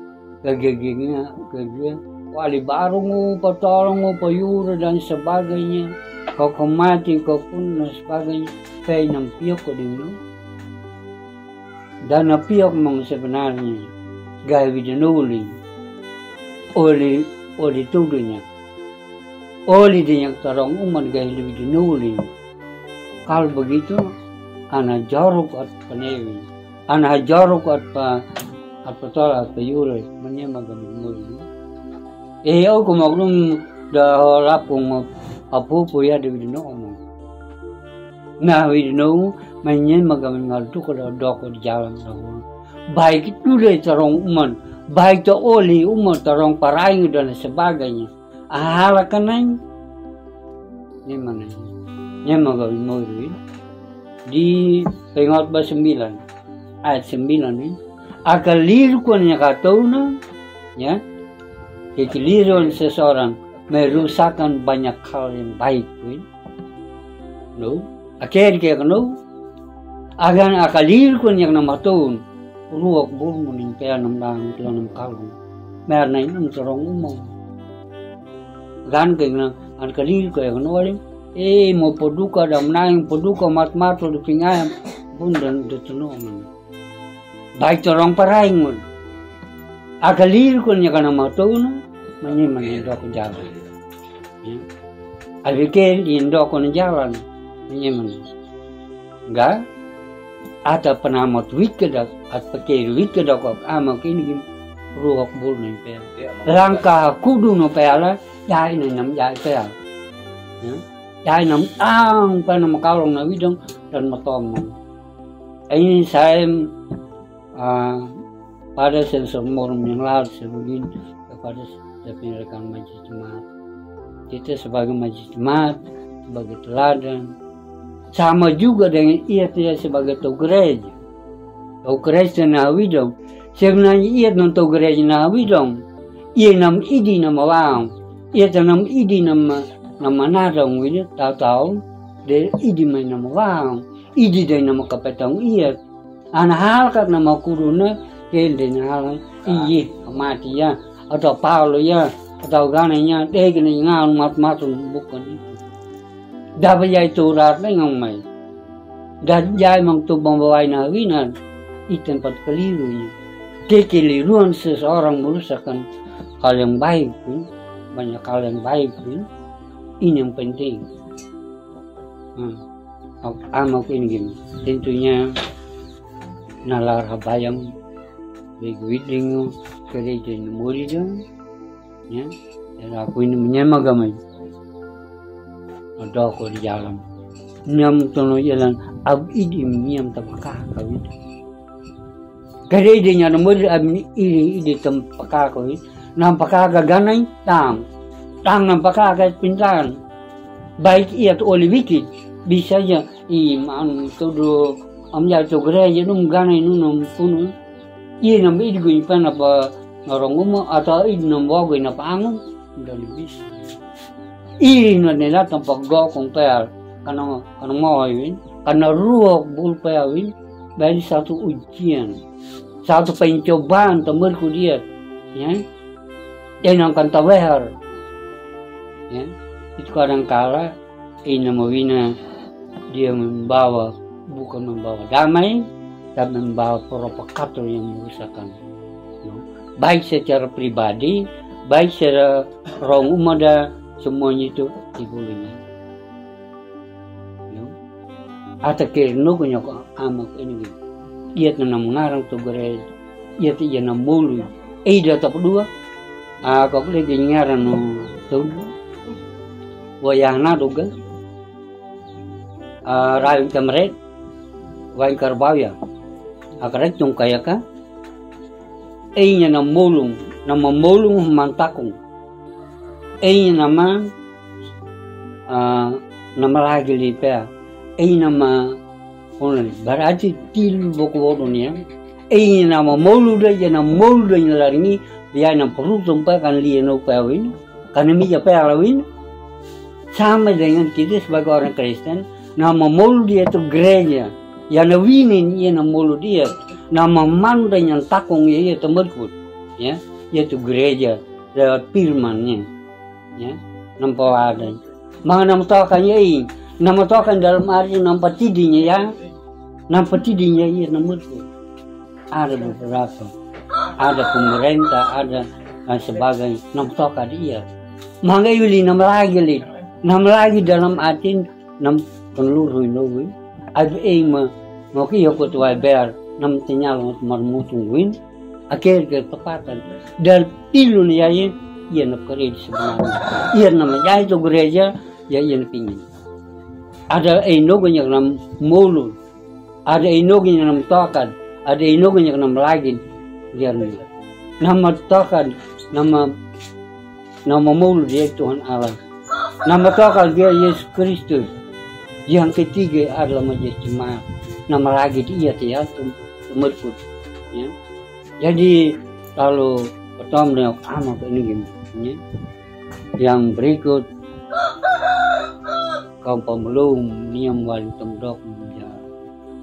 kegegingnya kege wali baru patolong payura dan sebagainya kau mati kau pun dan sebagainya kayak nampiok ko dulu dan nampiok mong sebenarnya gaya dinuli oli tudunya oli dia tarong umat gaya dinuli kalau begitu anak jaruk at panewi anak jaruk at patola at payure menyema gamul aku maklum dah lapung apu ya di dinong nah widino menyema gamul tu kalau dok di jalan baik itu deh tarong umat, baik itu oli umat tarong paraing dan sebagainya. Halakan ini mana? Yang magawin mo rin di Pengkhotbah 9 ayat 9 ini. Akalir ko niya katuna, ya, kekeliruan seseorang merusakkan banyak hal yang baik, no? Akhirnya no, agan akalir ko niya namatun. Ruak bulu menimpea nambang tuan kalung, merna ini corong umum. Gan kena an kali ko yang nolim, mau poduka dam naing poduka mat di pingayam, bundan detunong. Baik corong paraing mun. Akalir ko nya kana matuna, manyi do ko jalan. Ya. Alike indo ko jalan, manyi. Enggak? Ada penamat wikedak at pakai wikedak ama kini ruak bul nih pel langkah kudu no pela ya ini nam ya pel ya nam ang panam kalong na widong dan matom ini saya pada sensor yang lalu sebegin kepada setiap rekan majlis jemaat kita sebagai majlis jemaat sebagai teladan sama juga dengan ia tidak sebagai tau gereja na widong sebenarnya ia non tau gereja na widong ia nam idi nama wang ia tanam idi nama nadong widong tahu de idi main nama wang idi de nama kapetang ia ana hal kat nama kuruna kelde na hal iya mati ya atau paulo ya atau gananya de gini ngal mat-matun bukan itu dapat jai turat na ngong may. Dan jai mang tubang baway na hawinan, itempat keliru niya. Kekeliruan seseorang merusakkan hal yang baik, banyak hal yang baik, ini yang penting. Amak ini gini, tentunya nalar habayang, begwiding gereja muridang, ya, dan aku ini menyemagamai. Ada ko di jalan, nyam tono jalan, ab idim nyam tabaka kawit. Keredinya nomor iri tempakako nampakaga ganay tang nampakaga pintan baik ia tu oleh wikit bisa ya man todo amya to gereja num ganay num puno ia nam idigo ipan apa norong atau id nam wago na paangon dan bisa iri na nila tampaggo kong per kanang moy karena ruok bul pewin dari satu ujian, satu pencobaan temanku dia, ya, yang akan tawer, ya, itu kadang-kala ini mawina dia bukan membawa damai, tapi membawa provokator yang merusakkan, ya. Baik secara pribadi, baik secara orang umat, semuanya itu dibolehkan. Ata kerno punya amak ini, ia tanam ngarang tu gereja, ia tiada nam mulu, ida tak dua, kau boleh dengaran no tu, wayana doga, rayu kamret, wain karbaya, akaret jong kaya ka, nya nam mulung mantakung, nama lagi lipea. Nama berarti til boko dunia. Nama mauluda jana mauluda yang laringi dia nama perlu sampai kan lian upawin karena mija pelawin sama dengan kita sebagai orang Kristen. Nama maulu dia itu gereja yang winin ia nama maulu dia nama manda yang takung ia temerkut ya yaitu gereja lewat firmannya ya nampak ada mana nama takannya ini. Nama tokan dalam arti nampak tidinya ya, nampak tidinya ya nomor itu. Ada beberapa, ada pemerintah, ada dan sebagainya. Nampak tokan dia. Mangga yuli nama lagi dalam arti nam penluruh ini. Ada ema mau kio kutuai ber nam tenyal marmutungwin. Akhir ketepatan dan pilun ya ia nak kerja sebenarnya. Ia nama ya itu gereja ya ia pingin. Ada enogo yang nam mulu, ada enogo yang nam tokan, ada enogo yang nam lagi dia nama tokan, nama mulu dia Tuhan Allah, nama tokan dia Yesus Kristus, yang ketiga adalah majelis jemaat, nama lagi dia tiada merkut, ya. Jadi kalau pertama dengan anak ini gimana, yang berikut kaum pemelum niam wali temdok menja.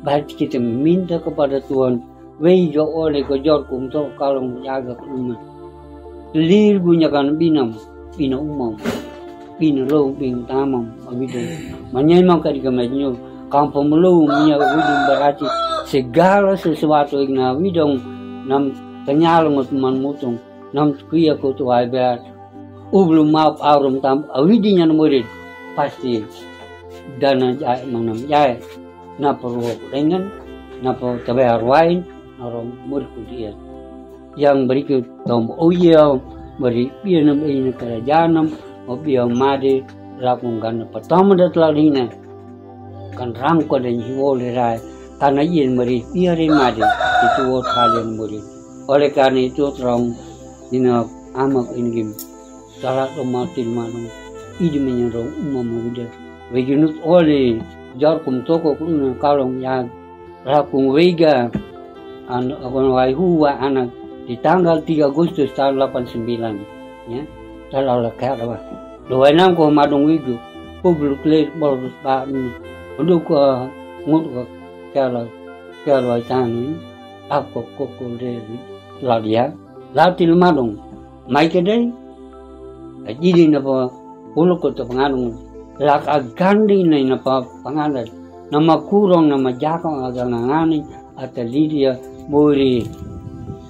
Berarti kita minta kepada Tuhan, wejo oleh kejor kumto kalau menjaga umat. Lir gunyakan bina umum, bina lo bina tamam abido. Menyemang kadigamanyo kaum pemelum niam widung berarti segala sesuatu yang widung nam penyalong teman mutung nam kuya kutu aibar ublum maaf aurum tam awidinya murid pasti dana jaya manam jaya na perlu dengan na perlu tabayar wain orang murku dia yang berikut tom oyel beri pianam ini kerajanam obiang made rakungkan pertama datang lina kan rangko dan hiwole rai karena ien beri piare made itu kalian murid oleh karena itu terang dina amak ini salah tomatil manung idi menyerong umam udah beginut oleh jar kum toko kun kalong yang rakung wega an akon wai huwa anak di tanggal 3 Agustus tahun 89 ya dalam lekat apa dua enam ko madung wigu publik le bol ba untuk ngut ko kalau tani aku koko le la dia la til madung mai kedai jadi napa uluk ko pengadung lak agandi na napa pangalan nama kurang nama jakang agangangani atau lidia muri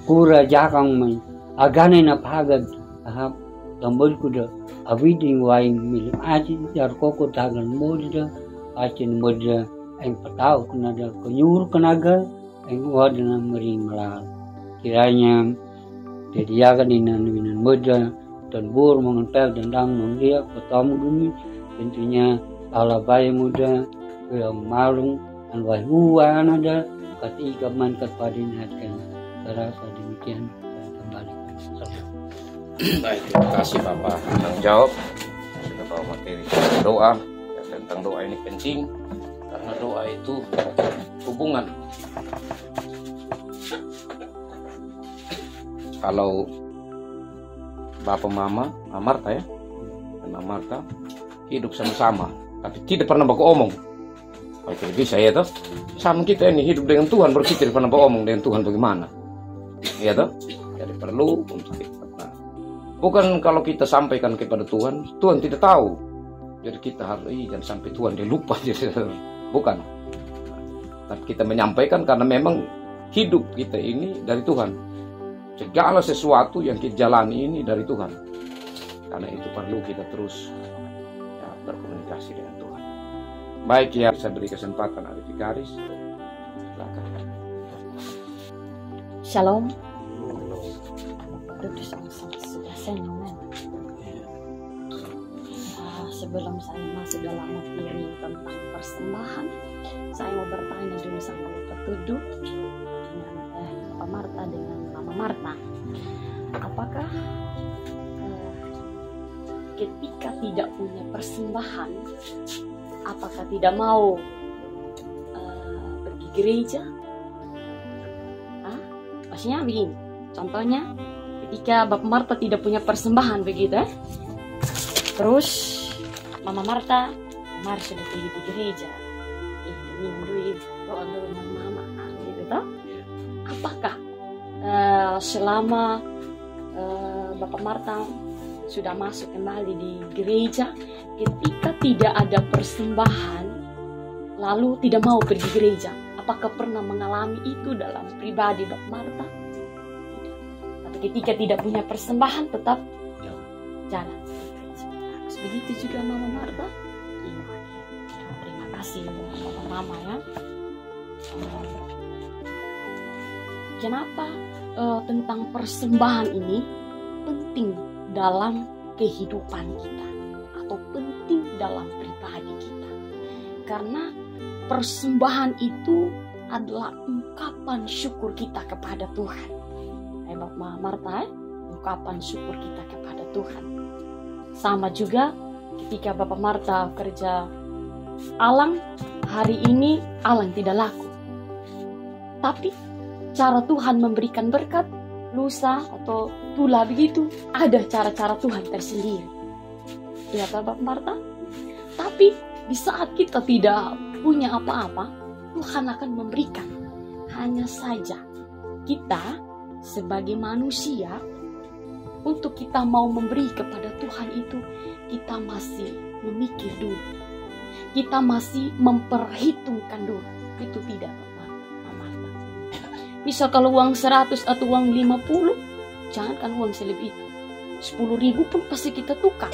kura jakang man agane na pagad ahap tambol kuda aviding waing milim aji jar koko tagan modida acin modida ang patau kenada kenyur kenaga ang wadana mering melal kiranya dediakan inan modida dan bur mengental dendang dia pertama dulu tentunya ala bayi muda yang malung an wahua ada ketika man kepadin hatkan Saya rasa demikian. Saya kembalikan. Baik, terima kasih Bapak penanggung jawab sudah bawa materi tentang doa. Dan tentang doa ini penting karena doa itu hubungan. Kalau Bapak Mama Marta ya, dan Mama Marta hidup sama-sama, tapi tidak pernah beromong. Baik, bisa ya toh? Sama kita ini hidup dengan Tuhan, berpikir pernah beromong dengan Tuhan bagaimana? Ya toh? Jadi perlu untuk kita. Nah, bukan kalau kita sampaikan kepada Tuhan, Tuhan tidak tahu. Jadi kita harus jangan sampai Tuhan dia lupa. Bukan. Tapi kita menyampaikan karena memang hidup kita ini dari Tuhan. Segala sesuatu yang kita jalani ini dari Tuhan. Karena itu perlu kita terus ya, berkomunikasi dengan Tuhan. Baik ya, saya beri kesempatan Ari Vikaris. Silakan. Shalom. Duduk sama-sama sudah saya nomen. Sebelum saya masuk dalam materi tentang persembahan, saya mau bertanya dulu sama Bapak Tudu dengan Bapak Marta dengan Mama Marta. Apakah ketika tidak punya persembahan, apakah tidak mau pergi gereja? Maksudnya begini, contohnya ketika Bapak Marta tidak punya persembahan begitu terus Mama Marta kemarin sudah pergi di gereja, minum duit, doa mama gitu toh? Apakah selama Bapak Marta sudah masuk kembali di gereja, ketika tidak ada persembahan lalu tidak mau pergi gereja, apakah pernah mengalami itu dalam pribadi Bapak Marta? Tidak. Tapi ketika tidak punya persembahan tetap jalan. Begitu juga Mama Marta. Iya. Terima kasih Bapak Mama ya. Kenapa tentang persembahan ini penting dalam kehidupan kita atau penting dalam pribadi kita? Karena persembahan itu adalah ungkapan syukur kita kepada Tuhan. Bapak Marta, ungkapan syukur kita kepada Tuhan. Sama juga ketika Bapak Marta kerja alang, hari ini alang tidak laku. Tapi cara Tuhan memberikan berkat, lusa atau tula begitu, ada cara-cara Tuhan tersendiri. Ya Bapak Marta? Tapi di saat kita tidak punya apa-apa, Tuhan akan memberikan. Hanya saja kita sebagai manusia, untuk kita mau memberi kepada Tuhan itu, kita masih memikir dulu. Kita masih memperhitungkan dulu. Itu tidak Bapak Marta. Misal kalau uang 100 atau uang 50, jangankan uang selebih itu. 10.000 pun pasti kita tukar.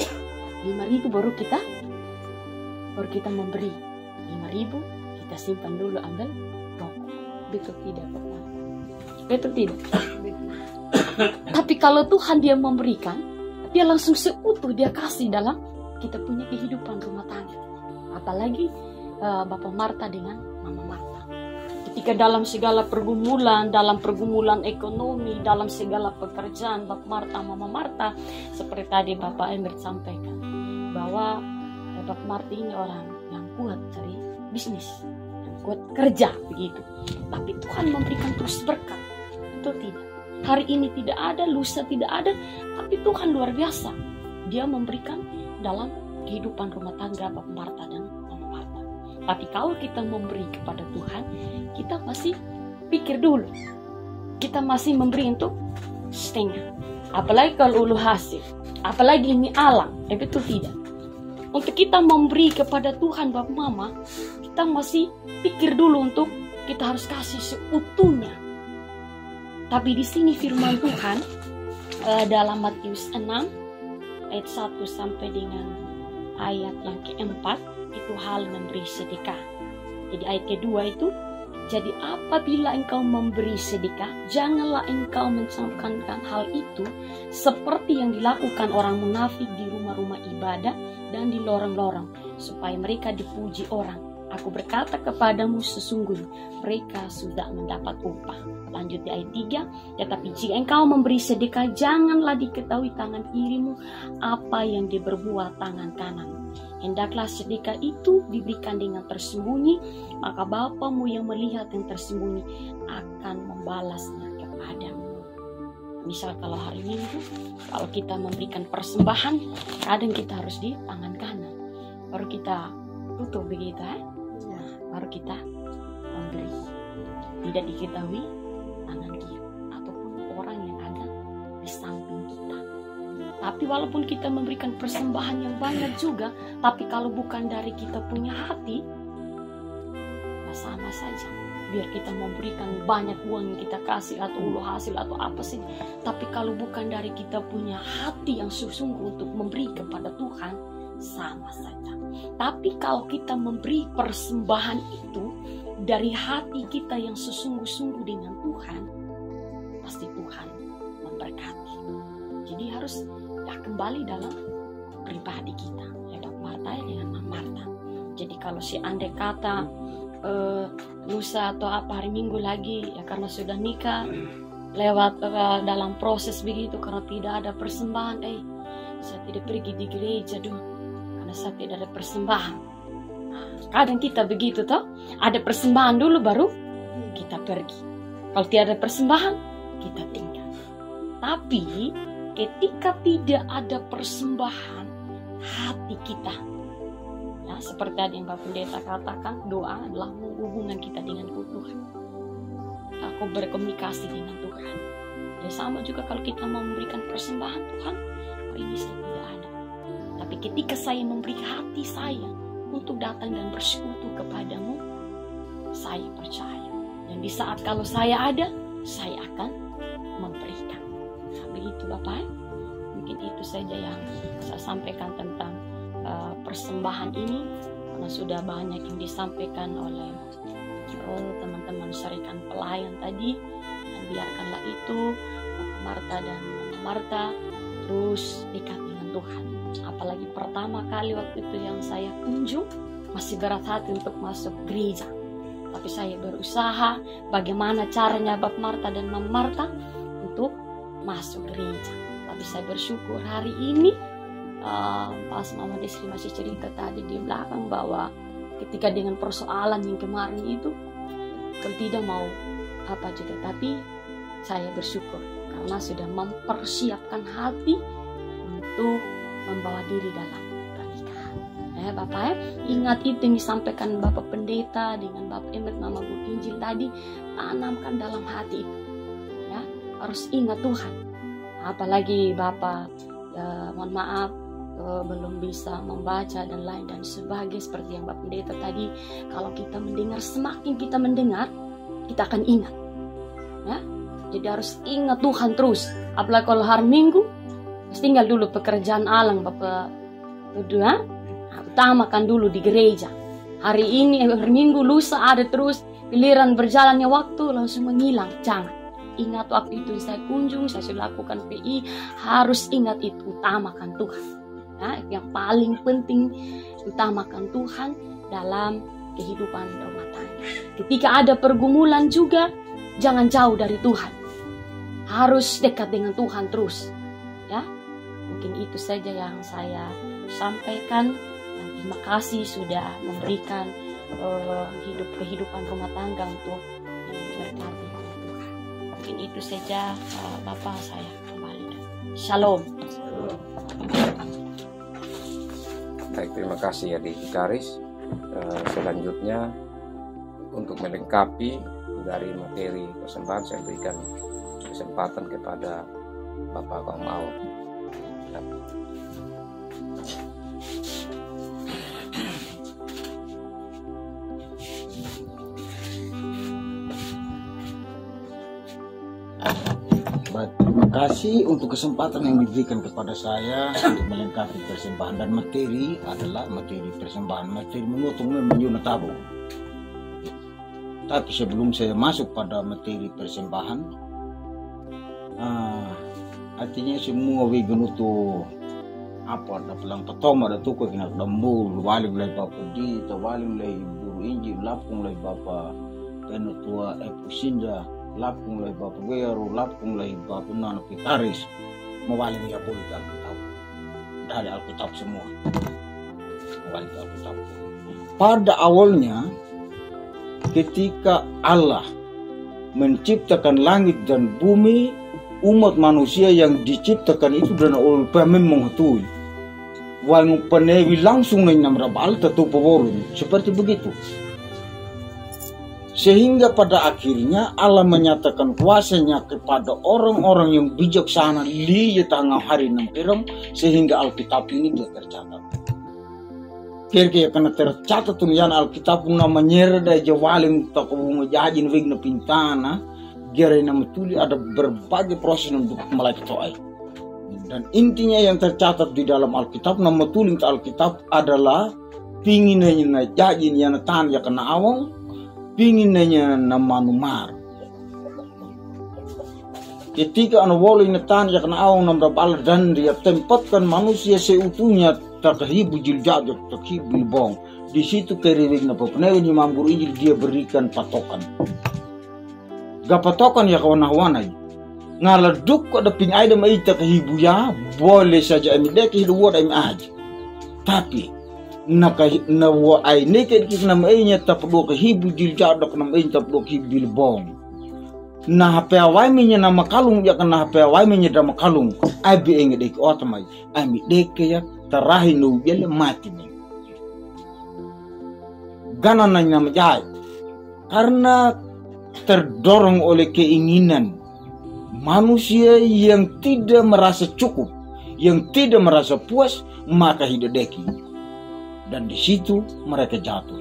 5.000 baru kita memberi. 5.000 kita simpan dulu, ambil rokok. Betul tidak Bapak? Betul tidak? Tapi kalau Tuhan dia memberikan, dia langsung seutuh dia kasih dalam kita punya kehidupan rumah tangga. Apalagi Bapak Marta dengan Mama Marta. Ketika dalam segala pergumulan ekonomi, dalam segala pekerjaan Bapak Marta, Mama Marta, seperti tadi Bapak Emir sampaikan, bahwa Bapak Marta ini orang yang kuat cari bisnis, yang kuat kerja begitu. Tapi Tuhan memberikan terus berkat. Itu tidak. Hari ini tidak ada, lusa tidak ada, tapi Tuhan luar biasa. Dia memberikan dalam kehidupan rumah tangga Bapak Marta dan Mama Marta. Tapi kalau kita memberi kepada Tuhan, kita masih pikir dulu. Kita masih memberi untuk setengah. Apalagi kalau ulu hasil. Apalagi ini alam. Betul tidak? Untuk kita memberi kepada Tuhan Bapak Mama, kita masih pikir dulu untuk kita harus kasih seutuhnya. Tapi di sini firman Tuhan dalam Matius 6 ayat 1 sampai dengan ayat yang keempat itu hal memberi sedekah. Jadi ayat kedua itu, jadi apabila engkau memberi sedekah, janganlah engkau mencontohkan hal itu seperti yang dilakukan orang munafik di rumah-rumah ibadah dan di lorong-lorong, supaya mereka dipuji orang. Aku berkata kepadamu, sesungguhnya mereka sudah mendapat upah. Lanjut di ayat 3. Tetapi jika engkau memberi sedekah, janganlah diketahui tangan kirimu apa yang diberbuat tangan kanan. Hendaklah sedekah itu diberikan dengan tersembunyi, maka Bapamu yang melihat yang tersembunyi akan membalasnya kepadamu. Misal kalau hari Minggu, kalau kita memberikan persembahan, kadang kita harus di tangan kanan. Baru kita tutup begitu, baru kita memberi. Tidak diketahui tangan kiri ataupun orang yang ada di samping kita. Tapi walaupun kita memberikan persembahan yang banyak juga, tapi kalau bukan dari kita punya hati, ya sama saja. Biar kita memberikan banyak uang yang kita kasih atau ulu hasil atau apa sih, tapi kalau bukan dari kita punya hati yang sesungguh untuk memberi kepada Tuhan, sama saja. Tapi kalau kita memberi persembahan itu dari hati kita yang sesungguh-sungguh dengan Tuhan, pasti Tuhan memberkati. Jadi harus kembali dalam pribadi kita, ya Bapak Marta dengan Mama Marta. Jadi kalau si andai kata lusa atau apa hari Minggu lagi, ya karena sudah nikah, lewat dalam proses begitu, karena tidak ada persembahan, saya tidak pergi di gereja dulu karena saya tidak ada persembahan. Nah, kadang kita begitu toh, ada persembahan dulu baru kita pergi. Kalau tidak ada persembahan, kita tinggal. Tapi ketika tidak ada persembahan, hati kita, ya, seperti ada yang Bapak Pendeta katakan, doa adalah hubungan kita dengan Tuhan. Aku berkomunikasi dengan Tuhan. Ya sama juga kalau kita mau memberikan persembahan, Tuhan, hari ini saya tidak ada. Tapi ketika saya memberi hati saya untuk datang dan bersekutu kepadamu, saya percaya. Dan di saat kalau saya ada, saya akan memberikan. Nah, begitu Bapak. Mungkin itu saja yang saya sampaikan tentang persembahan ini, karena sudah banyak yang disampaikan oleh teman-teman Syarikat Pelayan tadi. Dan biarkanlah itu Bapak Marta dan Mama Marta terus dekat dengan Tuhan. Apalagi pertama kali waktu itu yang saya kunjung, masih berat hati untuk masuk gereja. Tapi saya berusaha bagaimana caranya Bapak Marta dan Mama Marta untuk masuk gereja. Tapi saya bersyukur hari ini, pas Mama Desri masih cerita tadi di belakang bahwa ketika dengan persoalan yang kemarin itu, kalau tidak mau apa juga, tapi saya bersyukur karena sudah mempersiapkan hati untuk membawa diri dalam pernikahan. Bapak ingat itu yang disampaikan Bapak Pendeta dengan Bapak Emet Mama Guru Injil tadi, tanamkan dalam hati itu. Ya, harus ingat Tuhan. Apalagi Bapak, mohon maaf, belum bisa membaca dan lain dan sebagainya seperti yang Bapak Pendeta tadi. Kalau kita mendengar, semakin kita mendengar, kita akan ingat. Ya, jadi harus ingat Tuhan terus. Apalagi kalau hari Minggu, tinggal dulu pekerjaan alang Bapak berdua, utamakan dulu di gereja. Hari ini, hari Minggu, lusa ada terus, giliran berjalannya waktu langsung menghilang. Jangan. Ingat waktu itu saya kunjung, saya sudah lakukan PI, harus ingat itu, utamakan Tuhan. Ya, yang paling penting, utamakan Tuhan dalam kehidupan rumah tangga. Ketika ada pergumulan juga, jangan jauh dari Tuhan. Harus dekat dengan Tuhan terus. Ya, mungkin itu saja yang saya sampaikan. Dan terima kasih sudah memberikan kehidupan rumah tangga untuk diberkati oleh Tuhan. Mungkin itu saja Bapak, saya kembali. Shalom. Baik, terima kasih Adik Karis. Selanjutnya untuk melengkapi dari materi persembahan, saya berikan kesempatan kepada Bapak Kaum Awam. Ya. Baik, terima kasih untuk kesempatan yang diberikan kepada saya untuk melengkapi persembahan, dan materi adalah materi persembahan, materi mengutung menyuna tabung. Tapi sebelum saya masuk pada materi persembahan, artinya semua wigenuto apa ada pelang petoma ada tuku kena dambul wali mulai papudi to wali mulai ibu Injil, lapung lay Bapa Penutua Epusinda, lapung lay Bapa Gero, lapung lay Bapa Nana Pitaris, mewaling ya boleh Alkitab. Dari Alkitab semua. Mewaling Alkitab. Pada awalnya ketika Allah menciptakan langit dan bumi, umat manusia yang diciptakan itu dan oleh Pamen mengetahui. Wang penewi langsung namra bal tetu peworun seperti begitu. Sehingga pada akhirnya Allah menyatakan kuasanya kepada orang-orang yang bijaksana di tengah hari nampiram sehingga Alkitab ini dia tercatat. Kira-kira karena tercatat tulisan Alkitab pun namanya ada jawalim tak ngejajin wegna pintana, kira nama tuli ada berbagai proses untuk mulai ketoai. Dan intinya yang tercatat di dalam Alkitab, nama tuling ke Alkitab adalah pinginnya jajin yang tan ya kena awang, pinginnya nama numar. Ketika anu wolu tan ya kena awang nama bal dan dia tempatkan manusia seutuhnya terhibu jiljajak terhibu bong. Di situ keriwing napa penewen Imam Guru Injil dia berikan patokan. Gak patokan ya kawan-kawan aja. Ngaladuk kok daping ay damay takahibu ya, boleh saja emi dek hidup emi aja. Tapi nawa ay neked kik namay nya tapdo kahibu jiljajak namay tapdo kahibu bong. Nah peawai minya nama kalung ya kan nah peawai minya nama kalung. Abi enge dek otamay, emi dek ya terahin nu bele mati nih. Ganan nama jahit karena terdorong oleh keinginan manusia yang tidak merasa cukup, yang tidak merasa puas, maka hidup deki. Dan di situ mereka jatuh.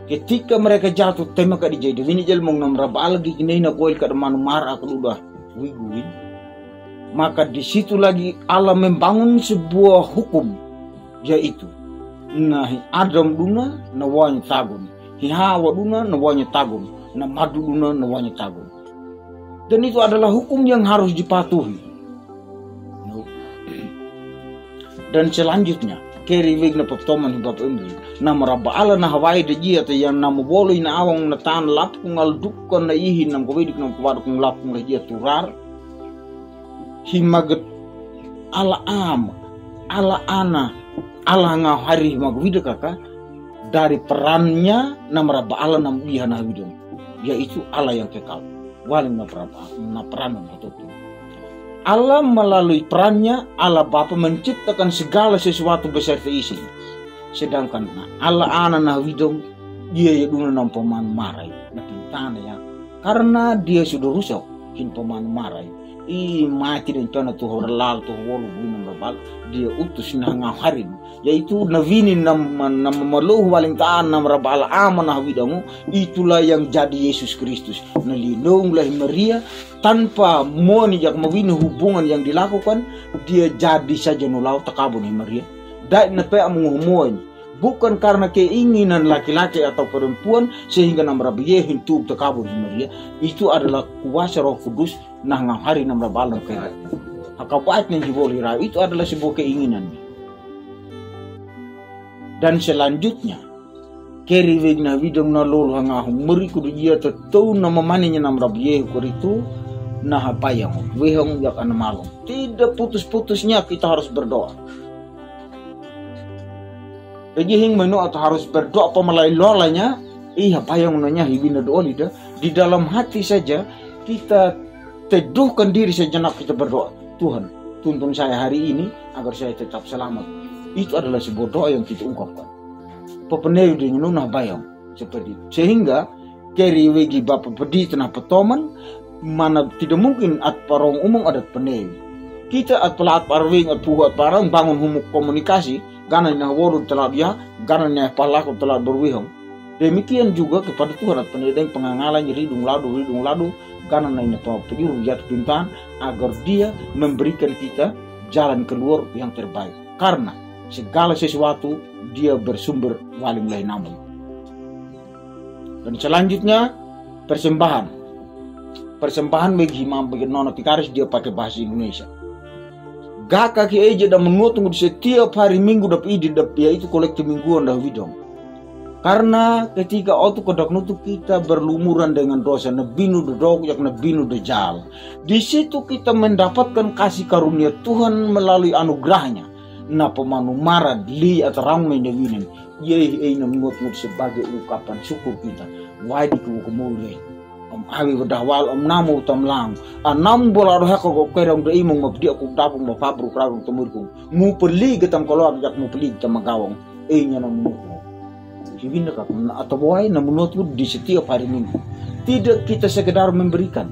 Ketika mereka jatuh, tema kadi jadi ini jel mong namraba lagi kini na koil kada manu marah keludah wiguin. Maka di situ lagi Allah membangun sebuah hukum, yaitu nah Adam duna nawanya tagun, Hawa duna nawanya tagun, na madu duna nawanya tagun. Dan itu adalah hukum yang harus dipatuhi. Dan selanjutnya, keri wegna peptoman hibab emri, nama rabba ala na hawai de jia te yang nama boleh na awang na tan lapung al dukkan na ihi nam kowedik nam kawaduk lapung la jia turar, himaget ala am, ala ana, ala nga hari magwida kaka, dari perannya nama rabba ala nam iha na hawidon, yaitu Allah yang kekal. Waling na peran itu. Allah melalui perannya, Allah Bapa menciptakan segala sesuatu beserta isi. Sedangkan Allah ana na widom dia ya duna nam peman marai na pintana ya. Karena dia sudah rusak kin peman marai. Mati dan cana tu horlal tu wolu bunam babal dia utus na ngaharin yaitu navini nam maluh waling taan nam rabal amanah widamu itulah yang jadi Yesus Kristus nalilung lah Maria tanpa moni jak mawini hubungan yang dilakukan dia jadi saja nulau takabun Maria dai na pe amungumoy bukan karena keinginan laki-laki atau perempuan sehingga nam Rabbi Yesus takabun Maria itu adalah kuasa Roh Kudus nah ngahari nam rabalang kaya hakapat yang dibolira itu adalah sebuah keinginan. Dan selanjutnya keri wegna widong na lolo hangahung meriku dia tetau nama maninya nam Rabbi Yesus itu nah apa yang wehong jak ana malong tidak putus-putusnya kita harus berdoa. Jadi hing menu atau harus berdoa pemalai lolanya apa yang nanya hibina doa lidah di dalam hati saja kita teduhkan diri sejenak kita berdoa. Tuhan, tuntun saya hari ini agar saya tetap selamat. Itu adalah sebuah doa yang kita ungkapkan. Pepenew dengan nunah bayang seperti itu. Sehingga keri wegi bapa pedi tenah petoman mana tidak mungkin at parong umum adat penew. Kita at pelat parwing at puhat parang bangun humuk komunikasi ganan na wolu telah dia ganan na palaku telah berwihong. Demikian juga kepada Tuhan at penedeng pengangalan ridung ladu karena naiknya penyuruh jatuh pintaan agar dia memberikan kita jalan keluar yang terbaik karena segala sesuatu dia bersumber walim lain namun. Dan selanjutnya persembahan bagi imam bagi nona tikaris dia pakai bahasa Indonesia. Gak kaki aja dan mengutung setiap hari minggu dapat ide yaitu kolektif mingguan dah widong. Karena ketika otu kodak nutu kita berlumuran dengan dosa, nebinu dodok yak nebinu dejal. Di situ kita mendapatkan kasih karunia Tuhan melalui anugerahnya. Na pemanu marad li atarang menyewinin. Ye ina mengut-ngut sebagai ungkapan syukur kita. Wadi kemulai. Awi berdawal namu tamlang. Anam bola roh ko kerang de imong mabdi aku dapung mapabru kragong temurkung. Mu perli getam kalau jak mu perli getam magawang. Nya na menut. Hibinda kak atau boy na menut di setiap hari Minggu. Tidak kita sekedar memberikan.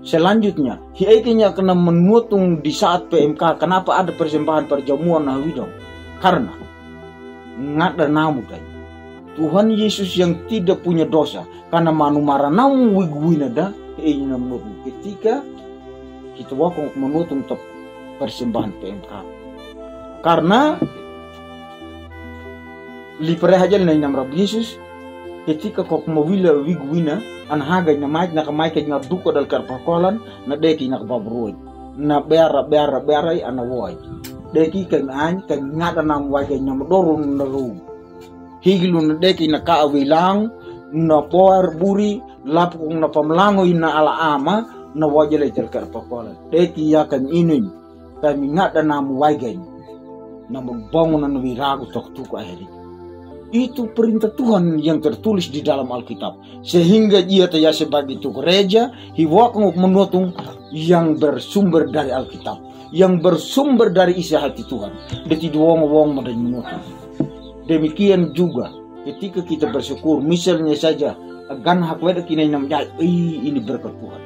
Selanjutnya, hiaikinya kena menutung di saat PMK. Kenapa ada persembahan perjamuan nah widong? Karena ngada namu kai. Tuhan Yesus yang tidak punya dosa karena manumara namu wigwinada hiaikinya menutung. Ketika kita wakong menutung persembahan PMK. Karena lipare hajal na inam Rab Yesus ketika kok mawila wigwina an hagay na maik na kamay kay nga duko dal karpakolan na deki na kababruoy na beara ana woy deki kay an kay ngata na wagay na madorong na ru higlo na deki na kaawilang na poar buri lap kung na pamlangoy na alaama na wajal dal karpakolan deki yakan inuñ kay ngata na wagay na magbongo na wirago tok-tok aheri. Itu perintah Tuhan yang tertulis di dalam Alkitab. Sehingga ia taya sebagai itu gereja, hiwakong menutung yang bersumber dari Alkitab. Yang bersumber dari isi hati Tuhan. Deti wong-wong madan menutung. Demikian juga ketika kita bersyukur, misalnya saja, gan hak weda kinay namjay, ini berkat Tuhan.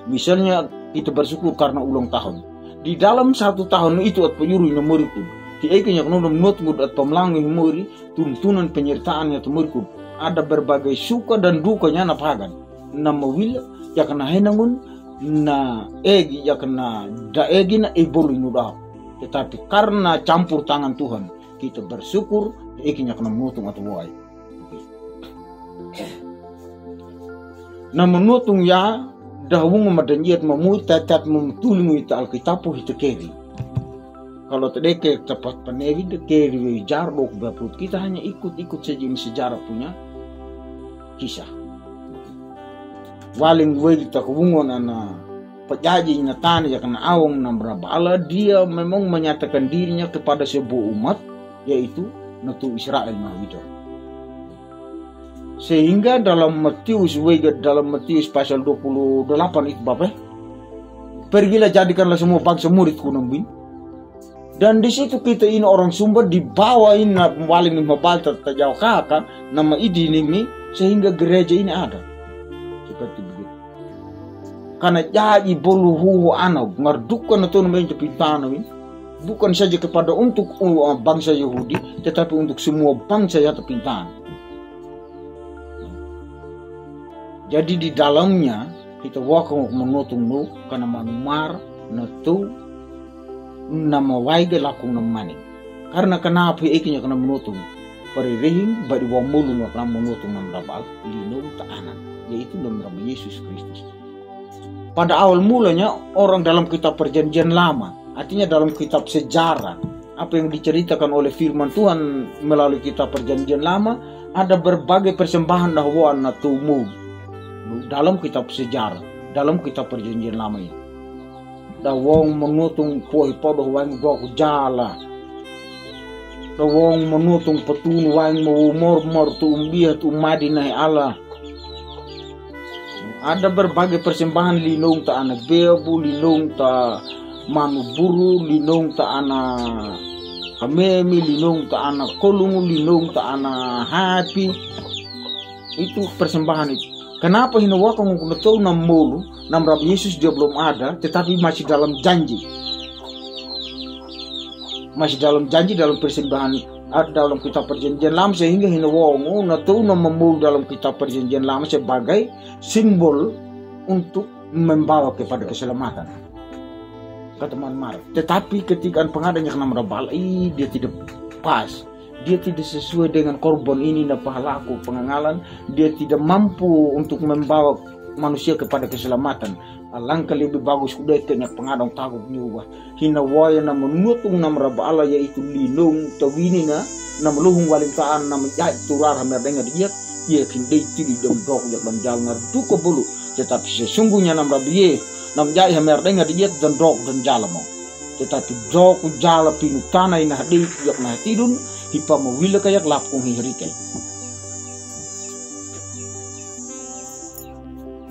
Misalnya kita bersyukur karena ulang tahun. Di dalam 1 tahun itu at penyuruh nomoriku. Hiaikinya kena menutmud at pamlangi himuri tuntunan penyertaannya temurku. Ada berbagai suka dan dukanya napagan. Na mawila ya kena henangun na egi ya kena daegi na ibolu nudah. Tetapi karena campur tangan Tuhan kita bersyukur hiaikinya kena menutung atau wai. Na menutung ya dahung madanjiat mamui tatat memtulingu ita Alkitabu hita keri. Kalau terdeke tepat penewi keri jarbo berput kita hanya ikut-ikut saja ini sejarah punya kisah. Waling wei kita kebungon ana penjaji na tani ya kena awang na berabala dia memang menyatakan dirinya kepada sebuah umat yaitu natu Israel mahido. Sehingga dalam Matius pasal 28 itu Bapak, pergilah jadikanlah semua bangsa muridku nembin. Dan di situ kita ini orang sumber dibawain na waling mabal terjauh kakak nama idinimi sehingga gereja ini ada seperti begitu. Karena jadi boluhu anak ngardukan atau namanya pintana bukan saja kepada untuk bangsa Yahudi tetapi untuk semua bangsa yang terpintaan. Jadi di dalamnya kita wakong menutung nu karena manumar natu nama waiga lakung namani. Karena kenapa ikinya kena menutung peririhing badi wong mulu na kena menutung nam rabal linung ta'anan yaitu dalam Nabi Yesus Kristus. Pada awal mulanya orang dalam kitab perjanjian lama, artinya dalam kitab sejarah apa yang diceritakan oleh firman Tuhan melalui kitab perjanjian lama ada berbagai persembahan dahwaan na tumu dalam kitab sejarah, dalam kitab perjanjian lama ini. Da wong menutung poi podo wang dok jala. Da wong menutung petun wang mor tu umbiat umadinai Allah. Ada berbagai persembahan linung ta anak bebu, linung ta manu buru, linung ta anak kamemi, linung ta anak kolungu, linung ta anak happy. Itu persembahan itu. Kenapa hinawakang kung tahu nam mulu, nam Rab Yesus dia belum ada, tetapi masih dalam janji. Masih dalam janji dalam persembahan dalam kitab perjanjian lama sehingga hinawakang na tahu nam mulu dalam kitab perjanjian lama sebagai simbol untuk membawa kepada keselamatan. Kata Mar. Tetapi ketika pengadanya kena merabal, dia tidak pas. Dia tidak sesuai dengan korban ini dan pahalaku pengangalan. Dia tidak mampu untuk membawa manusia kepada keselamatan. Alangkah lebih bagus kuda kena pengadong takut nyuba. Hina waya na menutung na meraba Allah yaitu lilung tawini na meluhung walintaan na menjahit turar hamer dengar dia. Ia kindai tiri dam dok jak dam jalan duko bulu. Tetapi sesungguhnya na meraba ye na menjahit hamer dengar dia dan dok dan jalan mau. Tetapi dok jala pinu tanah ina hadi jak na tidun hipa mawila kayak lapkung hihrikai.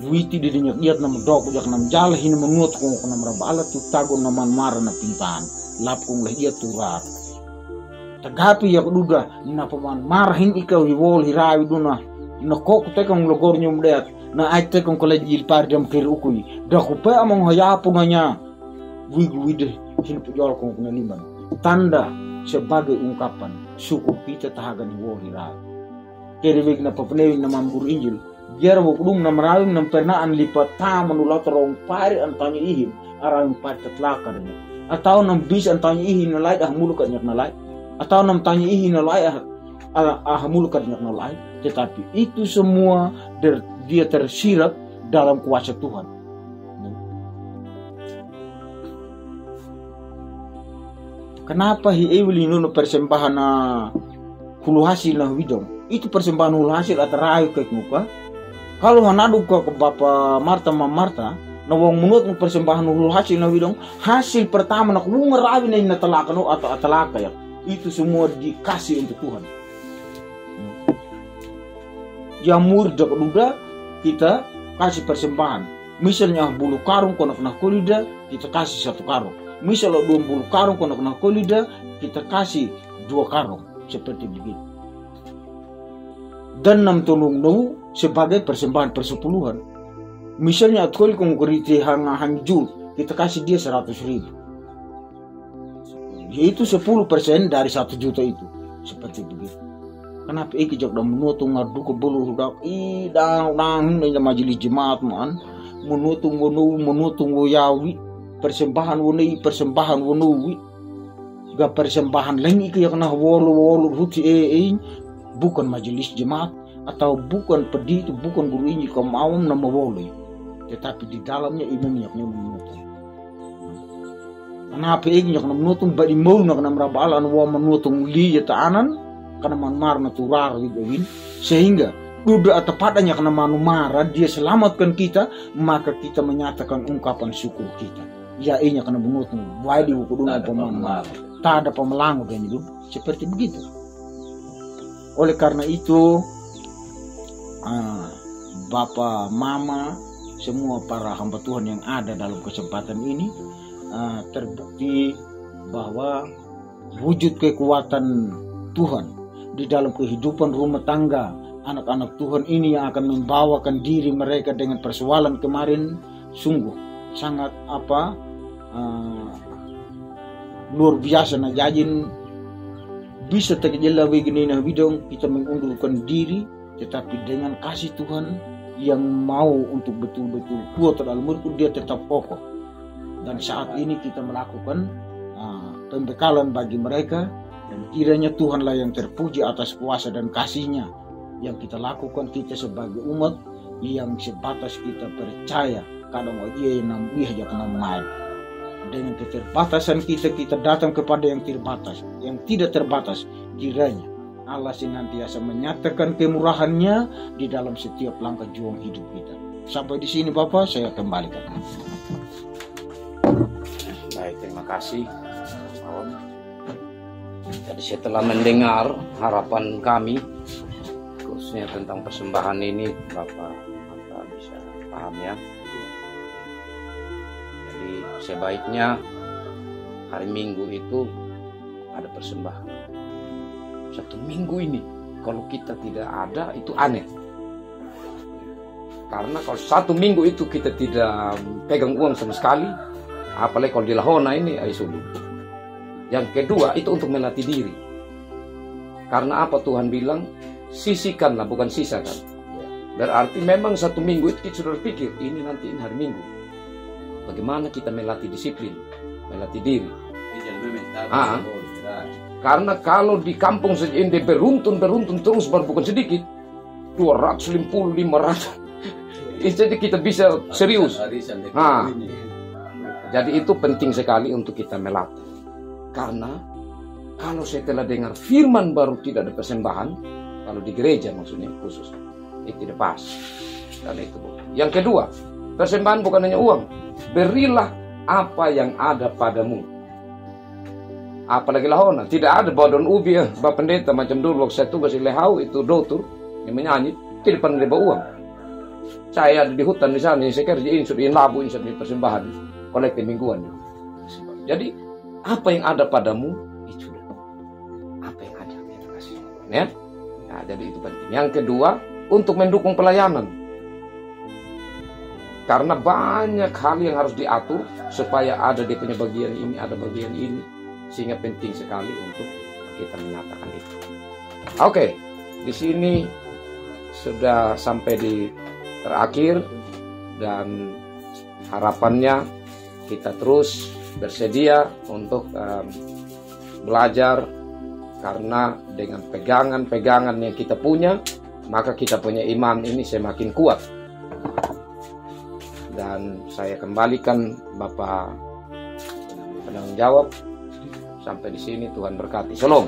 Witi di dinyak diat nam dok jak nam jala hina menut kong nam rabala tu tagon naman mara na pintaan lapkung leh dia turar tagapi yak duga na paman marhin ikaw hiwol hirawi duna na kok tekong logor nyum deat na ay tekong kolejil par jam kir ukui da kupe among hayapun hanya wigu wide hin pujol kong liman tanda sebagai ungkapan syukur kita tahagan hiwol hirawi kiri wig na papanewing na mambur injil biar wukdung na marawing ng pernaan lipat ta manulat rong pari antanya ihim arang pari tatlakar niya atau ng bis antanya ihim na lay mulukat niya na lay atau ng tanya ihim na lay mulukat niya na lay tetapi itu semua dia tersirat dalam kuasa Tuhan. Kenapa hiewili nuno persembahan na hulu hasil na widong itu persembahan hulu hasil atarayu kek muka. Kalau hanadu ke Bapak Marta Marta, na wong menurut persembahan hulu hasil na widong, hasil pertama na kung ngarawi na natalaka no atau atalaka ya, itu semua dikasih untuk Tuhan. Jamur jak duda kita kasih persembahan. Misalnya 10 karung konak nak kolida, kita kasih 1 karung. Misalnya 20 karung konak nak kolida, kita kasih 2 karung. Seperti begitu. Dan 6 tulung nau sebagai persembahan persepuluhan. Misalnya atkol kong kuriti hang jul, kita kasih dia 100.000. Yaitu 10% dari 1 juta itu. Seperti begitu. Kenapa iki jak dah menutung ngadu ke bulu dak dang na majelis jemaat man menutung yawi persembahan wonowi ga persembahan lain iki yang nah wolu ruti bukan majelis jemaat atau bukan pedi itu bukan guru ini kemauan nama boleh, tetapi di dalamnya imam yang menutung. Kenapa ini yang menutung badi mau nak namrabalan wa menutung li anan karena manmar natural gitu sehingga udah tepatannya karena manumara dia selamatkan kita maka kita menyatakan ungkapan syukur kita. Ya ini karena menutung wadi kuduna pemanmar tak ada pemelang dan itu seperti begitu. Oleh karena itu Bapak, Mama, semua para hamba Tuhan yang ada dalam kesempatan ini terbukti bahwa wujud kekuatan Tuhan di dalam kehidupan rumah tangga anak-anak Tuhan ini yang akan membawakan diri mereka dengan persoalan kemarin sungguh sangat luar biasa. Nah jajin bisa terjela begini nah bidang kita mengundurkan diri tetapi dengan kasih Tuhan yang mau untuk betul-betul kuat dalam murku dia tetap kokoh. Dan saat ini kita melakukan pembekalan bagi mereka dan kiranya Tuhanlah yang terpuji atas kuasa dan kasih-Nya yang kita lakukan kita sebagai umat yang sebatas kita percaya kadang dia yang nambuh aja kena main. Dengan keterbatasan kita datang kepada yang terbatas, yang tidak terbatas. Kiranya Allah senantiasa menyatakan kemurahan-Nya di dalam setiap langkah juang hidup kita. Sampai di sini Bapak, saya kembalikan. Baik, terima kasih. Jadi setelah mendengar harapan kami, khususnya tentang persembahan ini, Bapak bisa paham ya. Jadi sebaiknya hari Minggu itu ada persembahan. 1 minggu ini kalau kita tidak ada itu aneh. Karena kalau 1 minggu itu kita tidak pegang uang sama sekali, apalagi kalau di Lahona ini sulit. Yang kedua itu untuk melatih diri. Karena apa Tuhan bilang sisihkanlah bukan sisakan. Berarti memang 1 minggu itu kita sudah pikir ini nanti ini hari Minggu. Bagaimana kita melatih disiplin, melatih diri. Karena kalau di kampung saja ini beruntun terus baru bukan sedikit 250, 500 Jadi kita bisa serius. Arisan Nah. ini. Jadi itu penting sekali untuk kita melatih. Karena kalau setelah dengar firman baru tidak ada persembahan, kalau di gereja maksudnya khusus, itu tidak pas. Dan itu. Yang kedua, persembahan bukan hanya uang. Berilah apa yang ada padamu. Apalagi lahona, tidak ada bawa daun ubi ya, Bapak Pendeta macam dulu waktu saya tugas di Lehau itu dotur yang menyanyi, tidak pernah dia bawa uang. Saya ada di hutan di sana, saya kerja insur labu, insur di persembahan, kolektif mingguan. Jadi apa yang ada padamu itu sudah. Apa yang ada kita kasih. Ya? Nah, jadi itu penting. Yang kedua, untuk mendukung pelayanan. Karena banyak hal yang harus diatur supaya ada di punya bagian ini, ada bagian ini. Sehingga penting sekali untuk kita menyatakan itu. Oke, di sini sudah sampai di terakhir dan harapannya kita terus bersedia untuk belajar karena dengan pegangan-pegangan yang kita punya maka kita punya iman ini semakin kuat. Dan saya kembalikan Bapak penanggung jawab. Sampai di sini Tuhan berkati. Shalom.